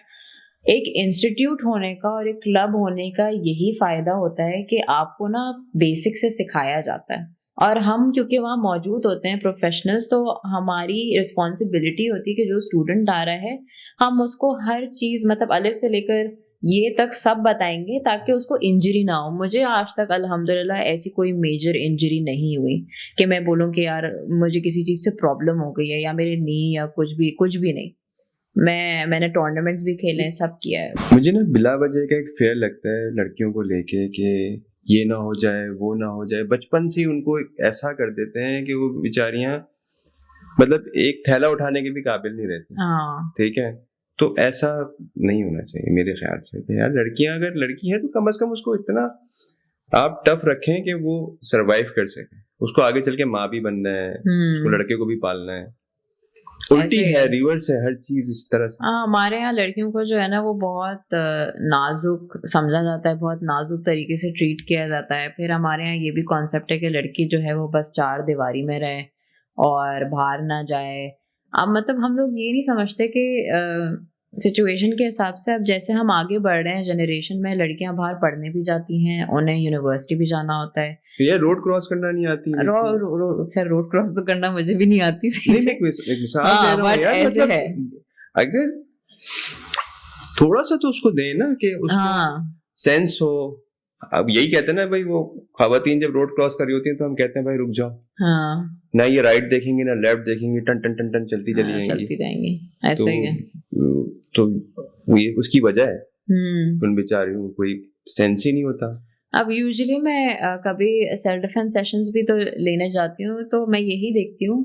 एक इंस्टीट्यूट होने का और एक क्लब होने का यही फायदा होता है कि आपको ना बेसिक से सिखाया जाता है, और हम क्योंकि वहाँ मौजूद होते हैं प्रोफेशनल्स, तो हमारी रिस्पॉन्सिबिलिटी होती है कि जो स्टूडेंट आ रहा है हम उसको हर चीज मतलब अलग से लेकर ये तक सब बताएंगे ताकि उसको इंजरी ना हो। मुझे आज तक अल्हम्दुलिल्लाह ऐसी कोई मेजर इंजरी नहीं हुई कि मैं बोलूँ कि यार मुझे किसी चीज से प्रॉब्लम हो गई है या मेरे नी या कुछ भी नहीं। मैंने टूर्नामेंट्स भी खेले हैं, सब किया है। मुझे ना बिला वजह का एक फेयर लगता है लड़कियों को लेके कि ये ना हो जाए वो ना हो जाए। बचपन से ही उनको ऐसा कर देते हैं कि वो बेचारियां मतलब एक थैला उठाने के भी काबिल नहीं रहती। हाँ, ठीक है, तो ऐसा नहीं होना चाहिए मेरे ख्याल से कि यार लड़कियां अगर लड़की है तो कम से कम उसको इतना आप टफ रखें कि वो सरवाइव कर सके। उसको आगे चल के माँ भी बनना है, उसको लड़के को भी पालना है। उल्टी है, रिवर्स है, हर चीज इस तरह से। हमारे यहाँ लड़कियों को जो है ना वो बहुत नाजुक समझा जाता है, बहुत नाजुक तरीके से ट्रीट किया जाता है। फिर हमारे यहाँ ये भी कॉन्सेप्ट है कि लड़की जो है वो बस 4 दीवारी में रहे और बाहर ना जाए। अब मतलब हम लोग ये नहीं समझते कि सिचुएशन के हिसाब से अब जैसे हम आगे बढ़ रहे हैं जनरेशन में, लड़कियां बाहर पढ़ने भी जाती हैं, उन्हें यूनिवर्सिटी भी जाना होता है। ये रोड क्रॉस करना नहीं आती है। खैर रोड क्रॉस तो करना मुझे भी नहीं आती सही से। एक मिसाल दे रहा हूँ यार, मतलब अगर थोड़ा सा तो उसको दे ना कि उसको सेंस हो, अब यही कहते हैं ना भाई, वो खवातीन जब रोड क्रॉस कर रही होती हैं तो हम कहते हैं भाई रुक जाओ, हाँ ना ये राइट देखेंगे ना लेफ्ट देखेंगे, टन टन टन टन चलती चली जाएंगी। चलती जाएंगी, ऐसा तो ही है। तो ये उसकी वजह है, उन बेचारियों को कोई सेंस ही नहीं होता। अब यूजुअली मैं कभी सेल्फ डिफेंस सेशंस भी तो लेने जाती हूँ, तो मैं यही देखती हूँ।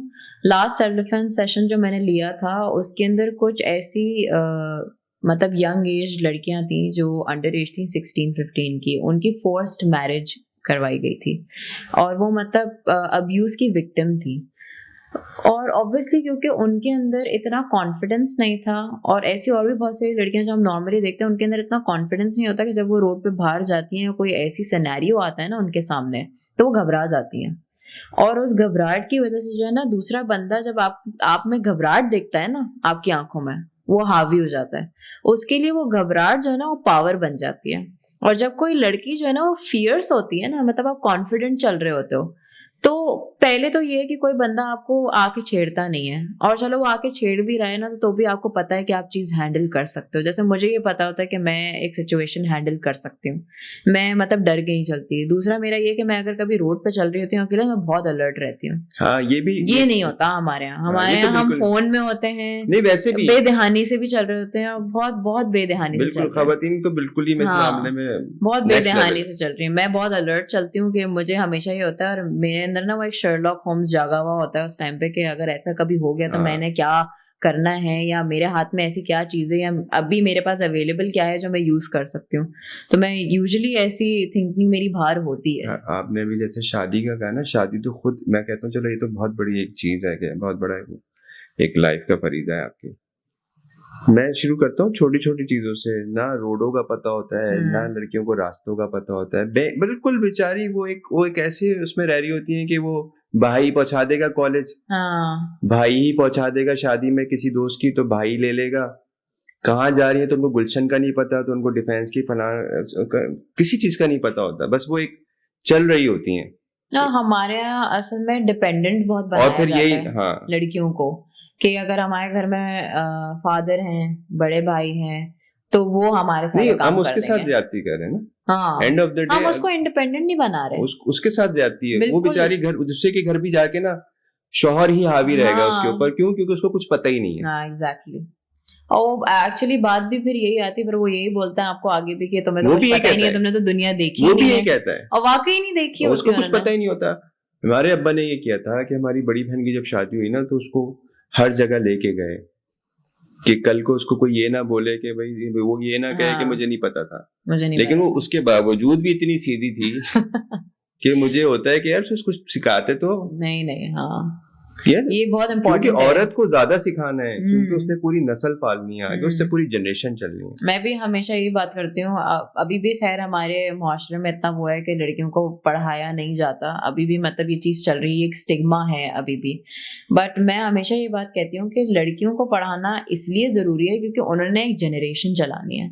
लास्ट सेल्फ डिफेंस सेशन जो मैंने लिया था उसके अंदर कुछ ऐसी मतलब यंग एज लड़कियां थी जो अंडर एज थी 16-15 की, उनकी फोर्स्ड मैरिज करवाई गई थी और वो मतलब अब्यूज की विक्टिम थी। और ऑब्वियसली क्योंकि उनके अंदर इतना कॉन्फिडेंस नहीं था, और ऐसी और भी बहुत सारी लड़कियां जो हम नॉर्मली देखते हैं उनके अंदर इतना कॉन्फिडेंस नहीं होता कि जब वो रोड पे बाहर जाती हैं, कोई ऐसी सिनेरियो आता है ना उनके सामने, तो वो घबरा जाती हैं। और उस घबराहट की वजह से जो है ना, दूसरा बंदा जब आप में घबराहट देखता है ना आपकी आंखों में, वो हावी हो जाता है। उसके लिए वो घबराहट जो है ना वो पावर बन जाती है। और जब कोई लड़की जो है ना वो फियर्स होती है ना, मतलब आप कॉन्फिडेंट चल रहे होते हो, तो पहले तो ये है कि कोई बंदा आपको आके छेड़ता नहीं है, और चलो वो आके छेड़ भी रहा है ना तो भी आपको पता है कि आप चीज हैंडल कर सकते हो। जैसे मुझे ये पता होता है कि मैं एक सिचुएशन हैंडल कर सकती हूँ, मैं मतलब डर के नहीं चलती। दूसरा मेरा ये कि मैं अगर कभी रोड पे चल रही होती हूँ अकेले, मैं बहुत अलर्ट रहती हूँ। हाँ ये नहीं होता हमारे यहाँ। हमारे ये तो यहाँ हम बिल्कुल फोन में होते हैं, नहीं, वैसे भी बेदहानी से भी चल रहे होते हैं, और बहुत बहुत बेदहानी से चल बिल्कुल रहे हैं। खवातीन तो बिल्कुल ही मैं इस हाँ, मामले में बहुत नेक्स्ट बेदहानी लेवल। से चल रही है। मैं बहुत अलर्ट चलती हूँ कि मुझे हमेशा ये होता है, और मेरे अंदर ना वो एक शर्लॉक होम्स जागा हुआ होता है उस टाइम पे कि अगर ऐसा कभी हो गया तो हाँ। मैंने क्या करना है, या मेरे हाथ में ऐसी क्या चीजें, या अभी मेरे पास अवेलेबल क्या है जो मैं यूज कर सकती हूँ। तो मैं यूजुअली ऐसी थिंकिंग मेरी बाहर होती है। आपने भी जैसे शादी का कहा ना, शादी तो खुद मैं कहता हूँ चलो ये तो बहुत बड़ी एक चीज है, कि बहुत बड़ा एक लाइफ का फरीदा है आपकी। मैं शुरू करता हूँ छोटी छोटी चीजों से। ना रोडों का पता होता है, ना लड़कियों को रास्तों का पता होता है। बिल्कुल बेचारी वो एक ऐसे उसमें रह रही होती है कि वो भाई पहुंचा देगा कॉलेज, भाई ही पहुंचा देगा शादी में किसी दोस्त की, तो भाई ले लेगा। कहाँ जा रही है तो उनको गुलशन का नहीं पता, तो उनको डिफेंस की किसी चीज का नहीं पता होता, बस वो एक चल रही होती हैं। ना हमारे यहाँ असल में डिपेंडेंट बहुत बनाया और फिर जाता यही है हाँ लड़कियों को, कि अगर हमारे घर में फादर हैं, बड़े भाई हैं, तो वो हमारे नहीं, सारे काम हम कर उसके साथ देंगे। ज्यादती कर रहे हैं ना। हाँ, एंड ऑफ द डे हम उसको इंडिपेंडेंट नहीं बना रहे। उसके साथ ज्यादती है। वो बिल्कुल। बेचारी घर दूसरे के घर भी जाके ना शौहर ही हावी रहेगा उसके हाँ ऊपर। क्यों? क्योंकि उसको कुछ पता ही नहीं है। हाँ एग्जैक्टली। और एक्चुअली बात भी फिर यही आती है, फिर वो यही बोलता है आपको आगे भी कि तुम्हें तो वो कुछ भी यही पता ही नहीं है, कहता है, तुमने तो दुनिया देखी वो ही भी नहीं यही है। कहता है, और वाकई नहीं देखी और होती उसको कुछ उन्होंने। पता ही नहीं होता। हमारे अब्बा ने ये किया था कि हमारी बड़ी बहन की जब शादी हुई ना, तो उसको हर जगह लेके गए कि कल को उसको कोई ये ना बोले कि भाई वो ये ना कहे कि मुझे नहीं पता था। मुझे नहीं लेकिन पता वो उसके बावजूद भी इतनी सीधी थी कि मुझे होता है कि यार उसको सिखाते तो नहीं हाँ यार, ये बहुत क्योंकि इम्पोर्टेंट है। औरत को ज्यादा सिखाना है, क्योंकि उसने पूरी नस्ल पालनी है आगे, उससे पूरी जनरेशन चलनी है। मैं भी हमेशा यही बात करती हूँ। अभी भी खैर हमारे मुआशरे में इतना वो है कि लड़कियों को पढ़ाया नहीं जाता, अभी भी मतलब ये चीज चल रही है, एक स्टिग्मा है अभी भी। बट मैं हमेशा ये बात कहती हूँ कि लड़कियों को पढ़ाना इसलिए जरूरी है क्योंकि उन्होंने एक जनरेशन चलानी है।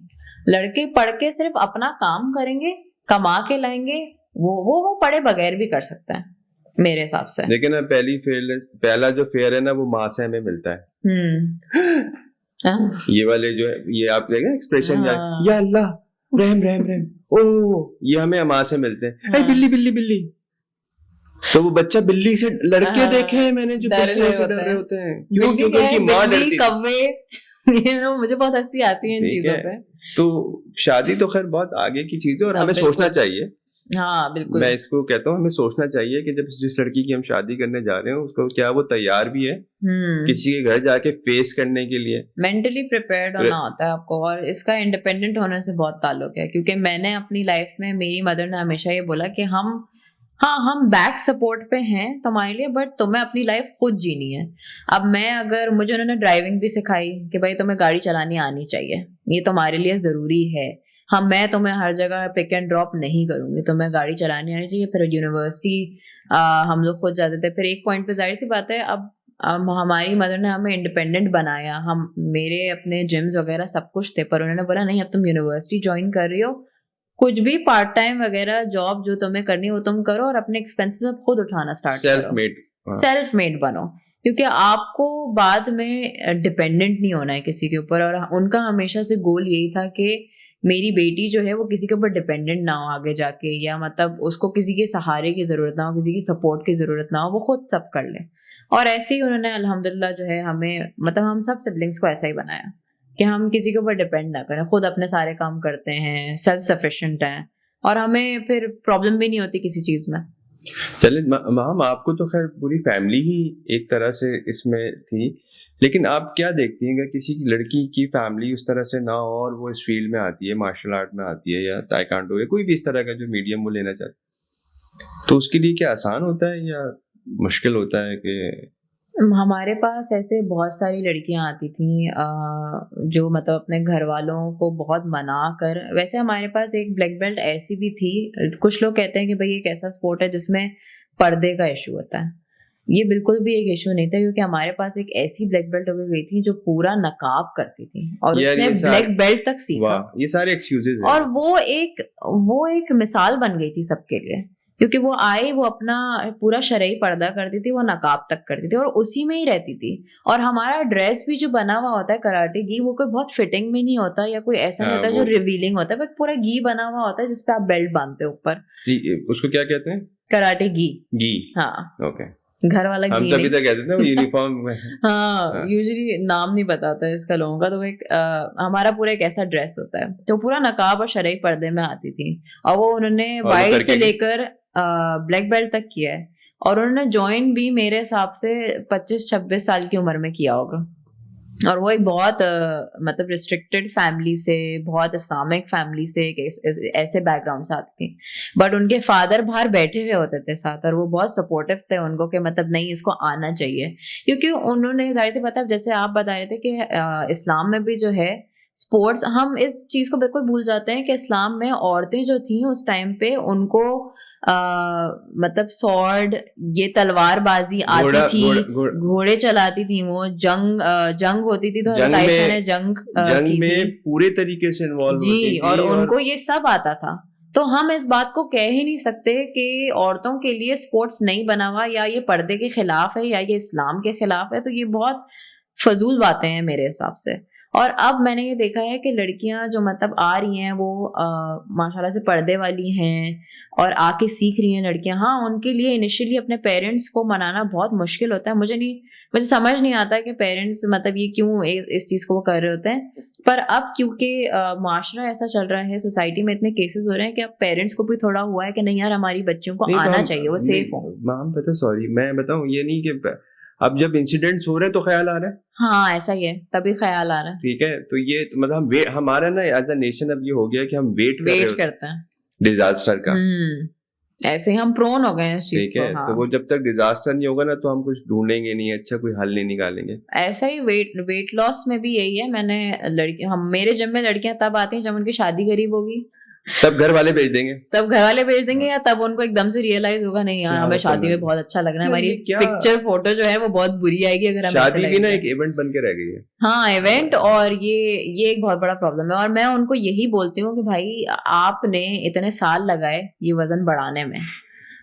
लड़के पढ़ के सिर्फ अपना काम करेंगे, कमा के लाएंगे, वो पढ़े बगैर भी कर सकता है मेरे हिसाब से। लेकिन अब पहला जो फेयर है ना, वो माँ से हमें मिलता है। ये वाले जो है, ये आप देखें एक्सप्रेशन, या अल्लाह रहम रहम रहम, ओ ये हमें माँ से मिलते हैं। बिल्ली बिल्ली बिल्ली, तो वो बच्चा बिल्ली से, लड़के देखे हैं मैंने जो बिल्लियों से डर रहे होते हैं। क्यों? क्योंकि उनकी माँ डरती है। मुझे बहुत हंसी आती है इन चीजों पे। तो शादी तो खैर बहुत आगे की चीज है, और हमें सोचना चाहिए। हाँ बिल्कुल, मैं इसको कहता हूँ हमें सोचना चाहिए कि जब जिस लड़की की हम शादी करने जा रहे हैं उसको क्या वो तैयार भी है किसी के घर जाके फेस करने के लिए। मेंटली प्रिपेयर्ड होना होता है आपको, और इसका इंडिपेंडेंट होने से बहुत ताल्लुक है। क्योंकि मैंने अपनी लाइफ में, मेरी मदर ने हमेशा ये बोला कि हम बैक सपोर्ट पे हैं तुम्हारे लिए, बट तुम्हें अपनी लाइफ खुद जीनी है। अब मुझे उन्होंने ड्राइविंग भी सिखाई कि भाई तुम्हें गाड़ी चलानी आनी चाहिए, ये तुम्हारे लिए जरूरी है। मैं तुम्हें हर जगह पिक एंड ड्रॉप नहीं करूंगी, तुम्हें गाड़ी चलानी आनी चाहिए। फिर यूनिवर्सिटी हम लोग खुद जाते थे। फिर एक पॉइंट पे जाहिर सी बात है, अब हमारी मदर ने हमें इंडिपेंडेंट बनाया। मेरे अपने जिम्स वगैरह सब कुछ थे, पर उन्होंने बोला नहीं, अब तुम यूनिवर्सिटी ज्वाइन कर रही हो, कुछ भी पार्ट टाइम वगैरह जॉब जो तुम्हें करनी हो तुम करो, और अपने एक्सपेंसेस अब खुद उठाना स्टार्ट करो, सेल्फ मेड बनो। क्योंकि आपको बाद में डिपेंडेंट नहीं होना है किसी के ऊपर। और उनका हमेशा से गोल यही था कि मेरी बेटी जो है वो किसी के ऊपर डिपेंडेंट ना हो आगे जाके, या मतलब उसको किसी के सहारे की ज़रूरत ना हो, किसी की सपोर्ट की ज़रूरत ना हो, वो खुद सब कर ले। और ऐसे ही उन्होंने अल्हम्दुलिल्लाह जो है हमें, मतलब हम सब सिबलिंग्स को ऐसा ही बनाया कि हम किसी के ऊपर डिपेंड ना करें, खुद अपने सारे काम करते हैं, सेल्फ सफिशिएंट हैं, और हमें फिर प्रॉब्लम भी नहीं होती किसी चीज़ में। चलिए मैम, आपको तो खैर पूरी फैमिली ही एक तरह से इसमें थी, लेकिन आप क्या देखती हैं कि किसी की लड़की की फैमिली उस तरह से ना हो और वो इस फील्ड में आती है, मार्शल आर्ट में आती है या ताइक्वांडो या कोई भी इस तरह का जो मीडियम वो लेना चाहती है, तो उसके लिए क्या आसान होता है या मुश्किल होता है कि हमारे पास ऐसे बहुत सारी लड़कियां आती थी जो मतलब अपने घर वालों को बहुत मना कर, वैसे हमारे पास एक ब्लैक बेल्ट ऐसी भी थी। कुछ लोग कहते हैं कि भाई एक ऐसा स्पोर्ट है जिसमें पर्दे का इशू होता है, ये बिल्कुल भी एक इशू नहीं था, क्योंकि हमारे पास एक ऐसी ब्लैक बेल्ट होकर गई थी जो पूरा नकाब करती थी और यार उसने ये ब्लैक बेल्ट तक सीखा। वाह, ये सारे एक्सक्यूजेज हैं। और वो एक मिसाल बन गई थी सबके लिए, क्योंकि वो आई, वो अपना पूरा शरई पर्दा करती थी, वो नकाब तक करती थी और उसी में ही रहती थी। और हमारा ड्रेस भी जो बना हुआ होता है कराटे गी, वो कोई बहुत फिटिंग में नहीं होता या कोई ऐसा नहीं होता जो रिवीलिंग होता है, बस पूरा गी बना हुआ होता है जिसपे आप बेल्ट बांधते हो ऊपर। उसको क्या कहते हैं? कराटे गी। गी। हाँ, ओके। घर वाला हम गी तभी नहीं। तक कहते थे वो यूनिफॉर्म में। हाँ, यूजुअली नाम नहीं बताता है इसका लोगों का। तो एक हमारा पूरा एक ऐसा ड्रेस होता है जो पूरा नकाब और शरई पर्दे में आती थी, और वो उन्होंने वाइट से लेकर ब्लैक बेल्ट तक किया है। और उन्होंने ज्वाइन भी मेरे हिसाब से 25-26 साल की उम्र में किया होगा। और वो एक बहुत मतलब रिस्ट्रिक्टेड फैमिली से, बहुत इस्लामिक फैमिली से, एक ऐसे बैकग्राउंड से आती थी। बट उनके फादर बाहर बैठे हुए होते थे साथ, और वो बहुत सपोर्टिव थे उनको कि मतलब नहीं, इसको आना चाहिए। क्योंकि उन्होंने जाहिर सी बात है, जैसे आप बता रहे थे कि इस्लाम में भी जो है स्पोर्ट्स, हम इस चीज को बिल्कुल भूल जाते हैं कि इस्लाम में औरतें जो थी उस टाइम पे, उनको मतलब स्वॉर्ड, ये तलवारबाजी आती थी, घोड़े चलाती थी, वो जंग होती थी, तो हज़रत आयशा ने जंग की में थी पूरे तरीके से इन्वॉल्व होती जी, थी और उनको ये सब आता था। तो हम इस बात को कह ही नहीं सकते कि औरतों के लिए स्पोर्ट्स नहीं बना हुआ, या ये पर्दे के खिलाफ है, या ये इस्लाम के खिलाफ है। तो ये बहुत फजूल बातें हैं मेरे हिसाब से। और अब मैंने ये देखा है कि लड़कियां जो मतलब आ रही हैं वो माशाल्लाह से पर्दे वाली हैं और आके सीख रही हैं लड़कियां। हाँ, उनके लिए इनिशियली अपने पेरेंट्स को मनाना बहुत मुश्किल होता है। मुझे समझ नहीं आता कि पेरेंट्स मतलब ये क्यों इस चीज को वो कर रहे होते हैं। पर अब क्योंकि माशरा ऐसा चल रहा है, सोसाइटी में इतने केसेस हो रहे हैं कि अब पेरेंट्स को भी थोड़ा हुआ है कि नहीं यार, हमारी बच्चियों को आना चाहिए, वो सेफ हो। मैम पता, सॉरी मैं बताऊं, ये नहीं कि अब जब इंसिडेंट्स हो रहे हैं तो ख्याल आ रहा है। हाँ, ऐसा ही है, तभी ख्याल आ रहा है। ठीक है, तो ये तो मतलब हमारा ना एज अ नेशन अब ये हो गया कि हम वेट करते हैं डिजास्टर का। ऐसे ही हम प्रोन हो गए हैं इस चीज ठीक है, को। हाँ। तो वो जब तक डिजास्टर नहीं होगा ना, तो हम कुछ ढूंढेंगे नहीं, अच्छा कोई हल नहीं निकालेंगे। ऐसा ही वेट लॉस में भी यही है। मेरे जिम में लड़कियां तब आती हैं जब उनकी शादी करीब होगी, तब घर वाले भेज देंगे। या तब उनको एकदम से रियलाइज होगा नहीं यार, हमें शादी में बहुत अच्छा लग रहा है, हमारी पिक्चर फोटो जो है वो बहुत बुरी आएगी अगर हम शादी भी ना एक इवेंट बन के रह गई है। हाँ, इवेंट। और ये एक बहुत बड़ा प्रॉब्लम है। और मैं उनको यही बोलती हूँ कि भाई, आपने इतने साल लगाए ये वजन बढ़ाने में,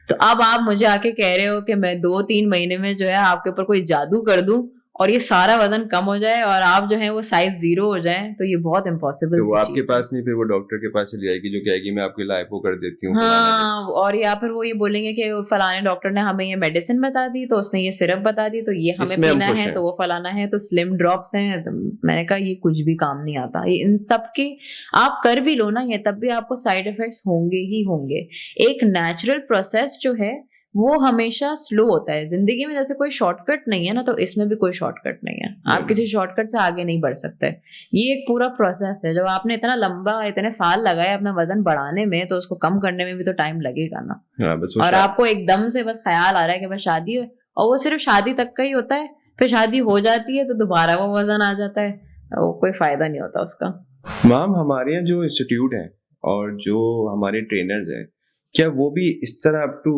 तो अब आप मुझे आके कह रहे हो कि मैं 2-3 महीने में जो है आपके ऊपर कोई जादू कर दूं और ये सारा वजन कम हो जाए और आप जो है वो साइज 0 हो जाए, तो ये बहुत इम्पॉसिबल तो वो आपके पास नहीं, फिर वो डॉक्टर के पास चली जाएगी जो कहेगी मैं आपकी लाइपो कर देती हूँ। हाँ, और या फिर वो ये बोलेंगे कि फलाने डॉक्टर ने हमें ये मेडिसिन बता दी, तो उसने ये सिरप बता दी, तो ये हमें पीना है, तो वो फलाना है, तो स्लिम ड्रॉप्स हैं। तो मैंने कहा ये कुछ भी काम नहीं आता। ये इन सब के आप कर भी लो ना ये, तब भी आपको साइड इफेक्ट्स होंगे ही होंगे। एक नेचुरल प्रोसेस जो है वो हमेशा स्लो होता है जिंदगी में। जैसे कोई शॉर्टकट नहीं है ना, तो इसमें भी कोई शॉर्टकट नहीं है। आप किसी शॉर्टकट से आगे नहीं बढ़ सकते। ये एक पूरा प्रोसेस है। जब आपने इतना लंबा, इतने साल लगाए अपना वजन बढ़ाने में, तो उसको कम करने में भी तो टाइम लगेगा ना। और आपको एकदम से बस ख्याल आ रहा है कि बस शादी है, और वो सिर्फ शादी तक का ही होता है। फिर शादी हो जाती है तो दोबारा वो वजन आ जाता है, वो कोई फायदा नहीं होता उसका। मैम, हमारे यहाँ जो इंस्टीट्यूट है और जो हमारे ट्रेनर्स हैं, क्या वो भी इस तरह अप टू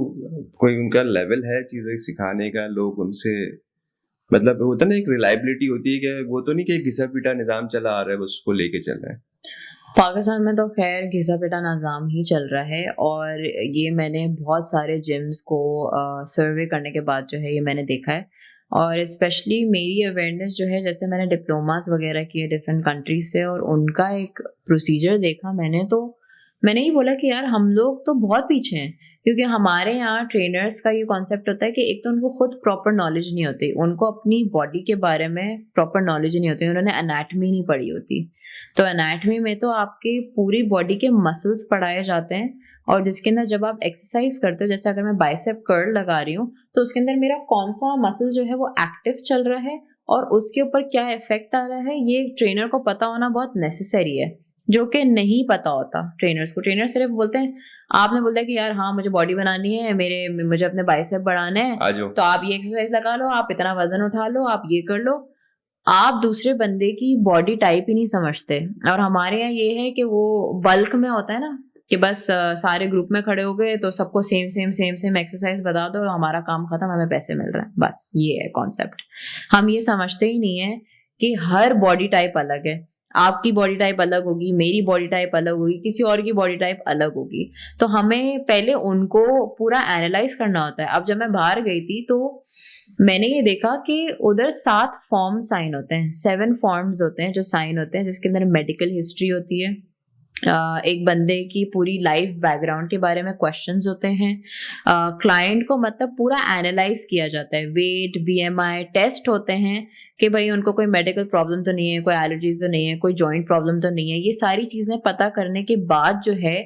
कोई उनका लेवल है चीजें सिखाने का? लोग उनसे मतलब होता ना, एक रिलायबिलिटी होती है कि वो तो नहीं कि घिसा पीटा निजाम चला आ रहा है, बस उसको लेके चल रहे हैं। पाकिस्तान में तो खैर घिसा पिटा निज़ाम ही चल रहा है। और ये मैंने बहुत सारे जिम्स को सर्वे करने के बाद जो है ये मैंने देखा है। और स्पेशली मेरी अवेयरनेस जो है, जैसे मैंने डिप्लोमास वगैरह किए डिफरेंट कंट्रीज से और उनका एक प्रोसीजर देखा मैंने, तो मैंने ही बोला कि यार हम लोग तो बहुत पीछे हैं, क्योंकि हमारे यहाँ ट्रेनर्स का ये कॉन्सेप्ट होता है कि एक तो उनको खुद प्रॉपर नॉलेज नहीं होती, उनको अपनी बॉडी के बारे में प्रॉपर नॉलेज नहीं होती, उन्होंने एनाटमी नहीं पढ़ी होती। तो एनाटमी में तो आपकी पूरी बॉडी के मसल्स पढ़ाए जाते हैं, और जिसके अंदर जब आप एक्सरसाइज करते हो, जैसे अगर मैं बाइसेप कर्ल लगा रही हूँ तो उसके अंदर मेरा कौन सा मसल जो है वो एक्टिव चल रहा है और उसके ऊपर क्या इफेक्ट आ रहा है, ये ट्रेनर को पता होना बहुत नेसेसरी है, जो कि नहीं पता होता ट्रेनर्स को। ट्रेनर सिर्फ बोलते हैं, आपने बोलता है कि यार हाँ मुझे बॉडी बनानी है, मुझे अपने बाइसेप बढ़ाने हैं, तो आप ये एक्सरसाइज लगा लो, आप इतना वजन उठा लो, आप ये कर लो। आप दूसरे बंदे की बॉडी टाइप ही नहीं समझते। और हमारे यहाँ ये है कि वो बल्क में होता है ना, कि बस सारे ग्रुप में खड़े हो गए तो सबको same same same same exercise बता दो, हमारा काम खत्म, हमें पैसे मिल रहे हैं, बस ये है कॉन्सेप्ट। हम ये समझते ही नहीं है कि हर बॉडी टाइप अलग है। आपकी बॉडी टाइप अलग होगी, मेरी बॉडी टाइप अलग होगी, किसी और की बॉडी टाइप अलग होगी, तो हमें पहले उनको पूरा एनालाइज करना होता है। अब जब मैं बाहर गई थी तो मैंने ये देखा कि उधर 7 फॉर्म साइन होते हैं, 7 फॉर्म्स होते हैं जो साइन होते हैं, जिसके अंदर मेडिकल हिस्ट्री होती है, एक बंदे की पूरी लाइफ बैकग्राउंड के बारे में क्वेश्चंस होते हैं, क्लाइंट को मतलब पूरा एनालाइज किया जाता है, वेट, बीएमआई टेस्ट होते हैं कि भाई उनको कोई मेडिकल प्रॉब्लम तो नहीं है, कोई एलर्जीज तो नहीं है, कोई जॉइंट प्रॉब्लम तो नहीं है। ये सारी चीजें पता करने के बाद जो है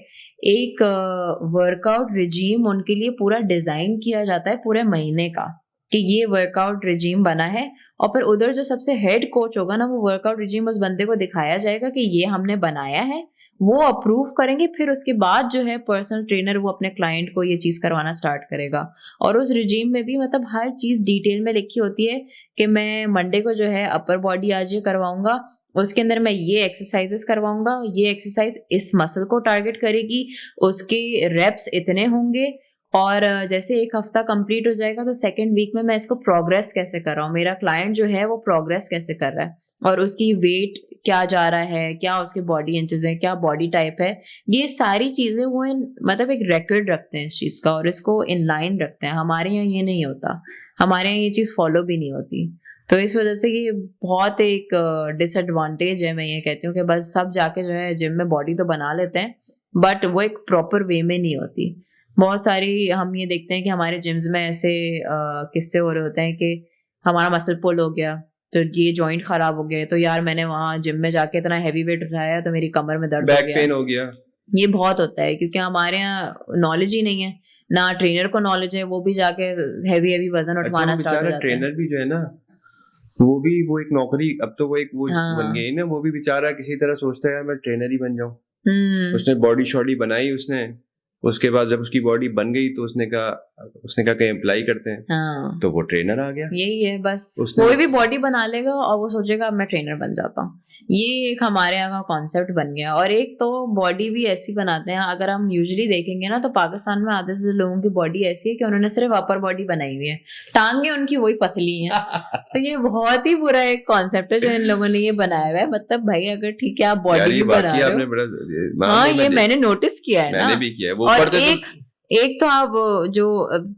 एक वर्कआउट रिजीम उनके लिए पूरा डिजाइन किया जाता है पूरे महीने का, कि ये वर्कआउट रिजीम बना है। और फिर उधर जो सबसे हेड कोच होगा ना, वो वर्कआउट रिजीम उस बंदे को दिखाया जाएगा कि ये हमने बनाया है, वो अप्रूव करेंगे, फिर उसके बाद जो है पर्सनल ट्रेनर वो अपने क्लाइंट को ये चीज करवाना स्टार्ट करेगा। और उस रिजीम में भी मतलब हर चीज डिटेल में लिखी होती है कि मैं मंडे को जो है अपर बॉडी आज ये करवाऊंगा, उसके अंदर मैं ये एक्सरसाइजेस करवाऊंगा, ये एक्सरसाइज इस मसल को टारगेट करेगी, उसके रेप्स इतने होंगे, और जैसे एक हफ्ता कंप्लीट हो जाएगा तो सेकेंड वीक में मैं इसको प्रोग्रेस कैसे कर रहा हूँ, मेरा क्लाइंट जो है वो प्रोग्रेस कैसे कर रहा है, और उसकी वेट क्या जा रहा है, क्या उसके बॉडी इंचेस है, क्या बॉडी टाइप है, ये सारी चीजें वो मतलब एक रिकॉर्ड रखते हैं इस चीज का, और इसको इन लाइन रखते हैं। हमारे यहाँ ये नहीं होता, हमारे यहाँ ये चीज फॉलो भी नहीं होती। तो इस वजह से ये बहुत एक डिसएडवांटेज है। मैं ये कहती हूँ कि बस सब जाके जो है जिम में बॉडी तो बना लेते हैं, बट वो एक प्रॉपर वे में नहीं होती। बहुत सारी हम ये देखते हैं कि हमारे जिम्स में ऐसे किस्से हो रहे होते हैं कि हमारा मसल पुल हो गया तो ये जॉइंट खराब हो गया, तो यार मैंने वहां जिम में जाके इतना हैवी वेट उठाया तो मेरी कमर में दर्द हो गया, बैक पेन हो गया। ये बहुत होता है क्योंकि हमारे यहाँ नॉलेज ही नहीं है, ना ट्रेनर को नॉलेज है, वो भी जाके हैवी हैवी वजन उठवाना स्टार्ट हो जाता है। ट्रेनर भी जो है ना, वो एक नौकरी, अब तो वो एक वो बन गई ना, वो भी बेचारा किसी तरह सोचता है यार मैं ट्रेनर ही बन जाऊं। उसने बॉडी शॉडी बनाई, उसके बाद जब उसकी बॉडी बन गई तो उसने कहा कहीं अप्लाई करते हैं। हाँ। तो वो ट्रेनर आ गया। यही है बस, कोई भी बॉडी बना लेगा और वो सोचेगा अब मैं ट्रेनर बन जाता हूँ। ये एक हमारे यहाँ का कॉन्सेप्ट बन गया। और एक तो बॉडी भी ऐसी बनाते हैं, अगर हम यूजुअली देखेंगे ना तो पाकिस्तान में आधे से लोगों की बॉडी ऐसी है कि उन्होंने सिर्फ अपर बॉडी बनाई हुई है, टांगे उनकी वही पतली हैं। तो ये बहुत ही बुरा एक कॉन्सेप्ट है जो इन लोगों ने ये बनाया हुआ है। मतलब भाई अगर ठीक है आप बॉडी भी बना रहे हो, हाँ ये मैंने नोटिस किया है ना, मैंने भी किया है। और एक तो आप जो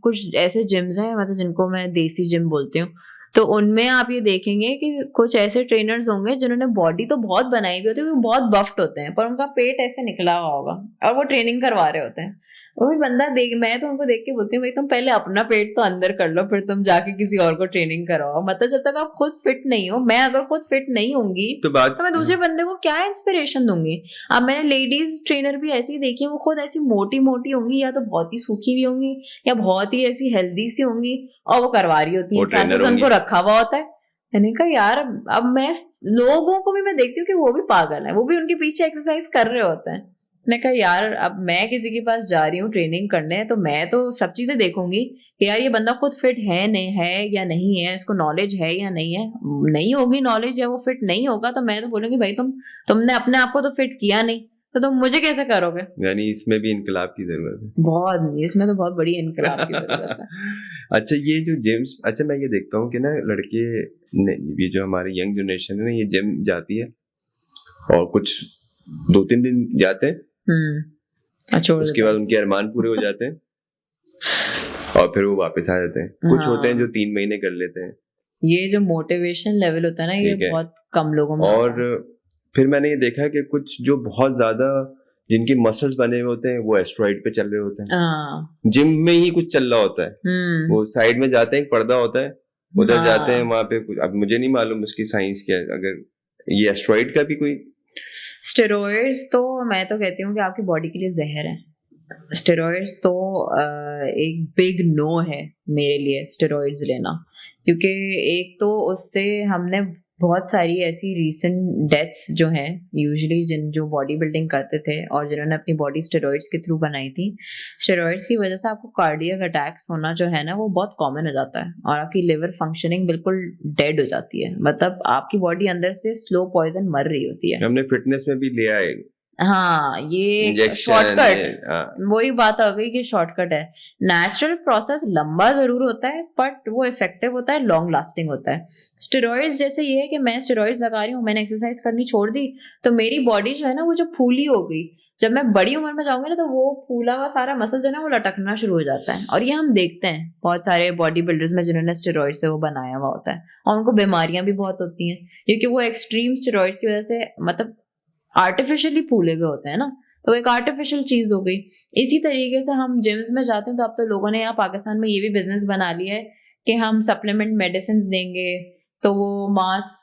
कुछ ऐसे जिम्स हैं मतलब जिनको मैं देसी जिम बोलती हूँ, तो उनमें आप ये देखेंगे कि कुछ ऐसे ट्रेनर्स होंगे जिन्होंने बॉडी तो बहुत बनाई हुई होती है, बहुत बफ्ड होते हैं, पर उनका पेट ऐसे निकला हुआ होगा और वो ट्रेनिंग करवा रहे होते हैं। वो भी बंदा मैं तो उनको देख के बोलती हूँ भाई तुम पहले अपना पेट तो अंदर कर लो, फिर तुम जाके किसी और को ट्रेनिंग कराओ। मतलब जब तक आप खुद फिट नहीं हो, मैं अगर खुद फिट नहीं होंगी तो मैं दूसरे बंदे को क्या इंस्पिरेशन दूंगी। अब मैंने लेडीज ट्रेनर भी ऐसी देखी है, वो खुद ऐसी मोटी मोटी होंगी या तो बहुत ही सूखी भी होंगी या बहुत ही ऐसी हेल्दी सी होंगी और वो करवा रही होती है, क्लासेस उनको रखा हुआ होता है। मैंने कहा यार अब मैं लोगों को भी मैं देखती हूँ कि वो भी पागल है, वो भी उनके पीछे एक्सरसाइज कर रहे होते हैं। मैंने कहा यार अब मैं किसी के पास जा रही हूँ ट्रेनिंग करने, तो मैं तो सब चीजें देखूंगी कि यार ये बंदा खुद फिट है नहीं है या नहीं है, इसको नॉलेज है या नहीं है। नहीं होगी नॉलेज या वो फिट नहीं होगा तो मैं तो बोलूंगी भाई तुमने अपने आप को तो फिट किया नहीं, तो तुम मुझे कैसे करोगे। यानी इसमें भी इनकलाब की जरूरत है, बहुत, इसमें तो बहुत बड़ी इनकलाब की जरूरत है। अच्छा ये जो जिम्स, अच्छा मैं ये देखता हूँ कि ना लड़के, ये जो हमारी यंग जनरेशन है ना, ये जिम जाती है और कुछ 2-3 दिन जाते हैं, उसके बाद उनके अरमान पूरे हो जाते हैं और फिर वो वापस आ जाते हैं। कुछ होते हैं जो 3 महीने कर लेते हैं, ये जो मोटिवेशन लेवल होता है ना, ये ठीक है। बहुत कम लोगों में और होता है। फिर मैंने ये देखा कि कुछ जो बहुत ज्यादा जिनके मसल्स बने हुए होते हैं वो एस्ट्रॉइड पे चल रहे होते हैं, हाँ। जिम में ही कुछ चल रहा होता है, वो साइड में जाते हैं, एक पर्दा होता है, उधर जाते हैं, हाँ। वहां पे कुछ, अब मुझे नहीं मालूम उसकी साइंस क्या है, अगर ये एस्ट्रॉइड का भी कोई। स्टेरॉइड्स तो मैं तो कहती हूँ कि आपकी बॉडी के लिए जहर है। स्टेरॉइड्स तो एक बिग नो है मेरे लिए, स्टेरॉइड्स लेना, क्योंकि एक तो उससे हमने बहुत सारी ऐसी रीसेंट डेथ्स जो हैं यूजुअली, जो बॉडी बिल्डिंग करते थे और जिन्होंने अपनी बॉडी स्टेरॉइड्स के थ्रू बनाई थी, स्टेरॉइड्स की वजह से आपको कार्डियक अटैक्स होना जो है ना वो बहुत कॉमन हो जाता है, और आपकी लिवर फंक्शनिंग बिल्कुल डेड हो जाती है, मतलब आपकी बॉडी अंदर से स्लो पॉइजन मर रही होती है। हमने फिटनेस में भी लिया है हाँ, ये इंजेक्शन, शॉर्टकट, वही बात आ गई कि शॉर्टकट है। नेचुरल प्रोसेस लंबा जरूर होता है बट वो इफेक्टिव होता है, लॉन्ग लास्टिंग होता है। स्टेरॉइड्स जैसे ये है कि मैं स्टेरॉइड्स लगा रही हूँ, मैंने एक्सरसाइज करनी छोड़ दी, तो मेरी बॉडी जो है ना वो जो फूली हो गई, जब मैं बड़ी उम्र में जाऊंगी ना तो वो फूला हुआ सारा मसल जो है ना वो लटकना शुरू हो जाता है। और ये हम देखते हैं बहुत सारे बॉडी बिल्डर्स में जिन्होंने स्टेरॉइड से वो बनाया हुआ होता है, और उनको बीमारियां भी बहुत होती हैं क्योंकि वो एक्सट्रीम स्टेरॉइड्स की वजह से मतलब आर्टिफिशियली फूले हुए होते हैं ना, तो एक आर्टिफिशियल चीज हो गई। इसी तरीके से हम जिम्स में जाते हैं तो अब तो लोगों ने यहाँ पाकिस्तान में ये भी बिजनेस बना लिया है कि हम सप्लीमेंट मेडिसिन देंगे, तो वो मास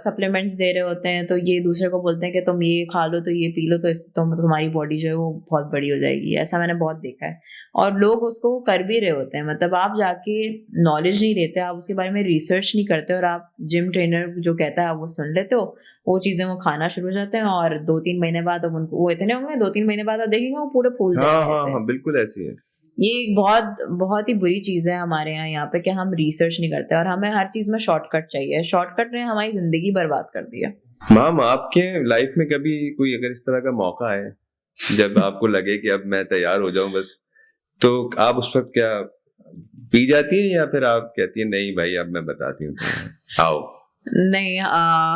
सप्लीमेंट्स दे रहे होते हैं, तो ये दूसरे को बोलते हैं कि तुम ये खा लो, तो ये पी लो, तो इससे तुम्हारी बॉडी जो है वो बहुत बड़ी हो जाएगी। ऐसा मैंने बहुत देखा है और लोग उसको कर भी रहे होते हैं, मतलब आप जाके नॉलेज नहीं लेते, आप उसके बारे में रिसर्च नहीं करते और आप जिम ट्रेनर जो कहता है आप वो सुन लेते हो, वो चीजें वो खाना शुरू हो जाते हैं और 2-3 महीने बाद अब उनको वो इतने होंगे, 2-3 महीने बाद आप देखेंगे वो पूरे फूल हाँ जाएंगे हाँ ऐसे। हाँ, बिल्कुल ऐसी है। ये एक बहुत बहुत ही बुरी चीज है हमारे यहाँ पे कि हम रिसर्च नहीं करते और हमें हर चीज में शॉर्टकट चाहिए। शॉर्टकट ने हमारी जिंदगी बर्बाद कर दी है। मैम, आपके लाइफ में कभी कोई अगर इस तरह का मौका है जब आपको लगे कि अब मैं तैयार हो जाऊं बस, तो आप उस वक्त क्या पी जाती है या फिर आप कहती है नहीं भाई अब मैं बताती हूँ तुम्हें, आओ? नहीं,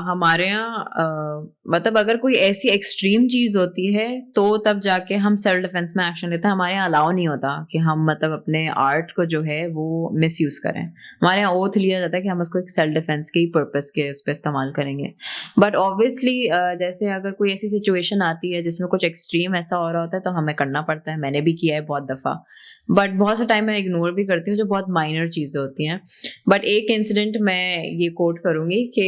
हमारे यहाँ मतलब अगर कोई ऐसी एक्सट्रीम चीज होती है तो तब जाके हम सेल्फ डिफेंस में एक्शन लेते हैं। हमारे यहाँ अलाउ नहीं होता कि हम मतलब अपने आर्ट को जो है वो मिस यूज करें। हमारे यहाँ ओथ लिया जाता है कि हम उसको एक सेल्फ डिफेंस के ही पर्पस के उस पर इस्तेमाल करेंगे। बट ऑब्वियसली जैसे अगर कोई ऐसी सिचुएशन आती है जिसमें कुछ एक्सट्रीम ऐसा हो रहा होता है तो हमें करना पड़ता है। मैंने भी किया है बहुत दफा, बट बहुत से टाइम मैं इग्नोर भी करती हूँ जो बहुत माइनर चीजें होती हैं। बट एक इंसिडेंट मैं ये कोट करूंगी कि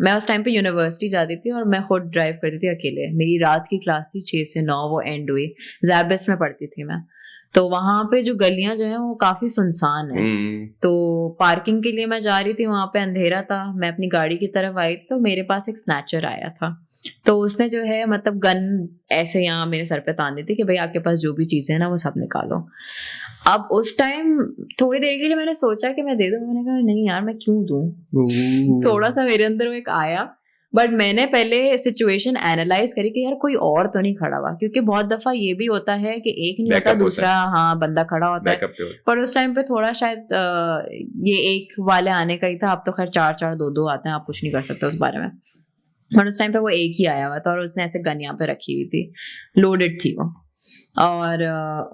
मैं उस टाइम पे यूनिवर्सिटी जाती थी और मैं खुद ड्राइव करती थी अकेले। मेरी रात की क्लास थी 6 से 9, वो एंड हुई। जैबिस में पढ़ती थी मैं, तो वहां पे जो गलियां जो है वो काफी सुनसान है। तो पार्किंग के लिए मैं जा रही थी, वहां पे अंधेरा था, मैं अपनी गाड़ी की तरफ आई तो मेरे पास एक स्नैचर आया था। तो उसने जो है मतलब गन ऐसे यहाँ मेरे सर पे तान दी थी कि भाई आपके पास जो भी चीजें है ना वो सब निकालो। अब उस टाइम थोड़ी देर के लिए मैंने सोचा कि मैं दे दूं, मैंने कहा नहीं यार मैं क्यों दूं। थोड़ा सा मेरे अंदर वो एक आया, बट मैंने पहले सिचुएशन एनालाइज करी कि यार कोई और तो नहीं खड़ा हुआ, क्योंकि बहुत दफा ये भी होता है कि एक नहीं होता, दूसरा हाँ बंदा खड़ा होता है। पर उस टाइम पे थोड़ा शायद ये एक वाले आने का ही था। अब तो खैर 4-4 2-2 आते हैं, आप कुछ नहीं कर सकते उस बारे में। और उस टाइम पे वो एक ही आया हुआ था और उसने ऐसे गन यहाँ पे रखी हुई थी, लोडेड थी वो। और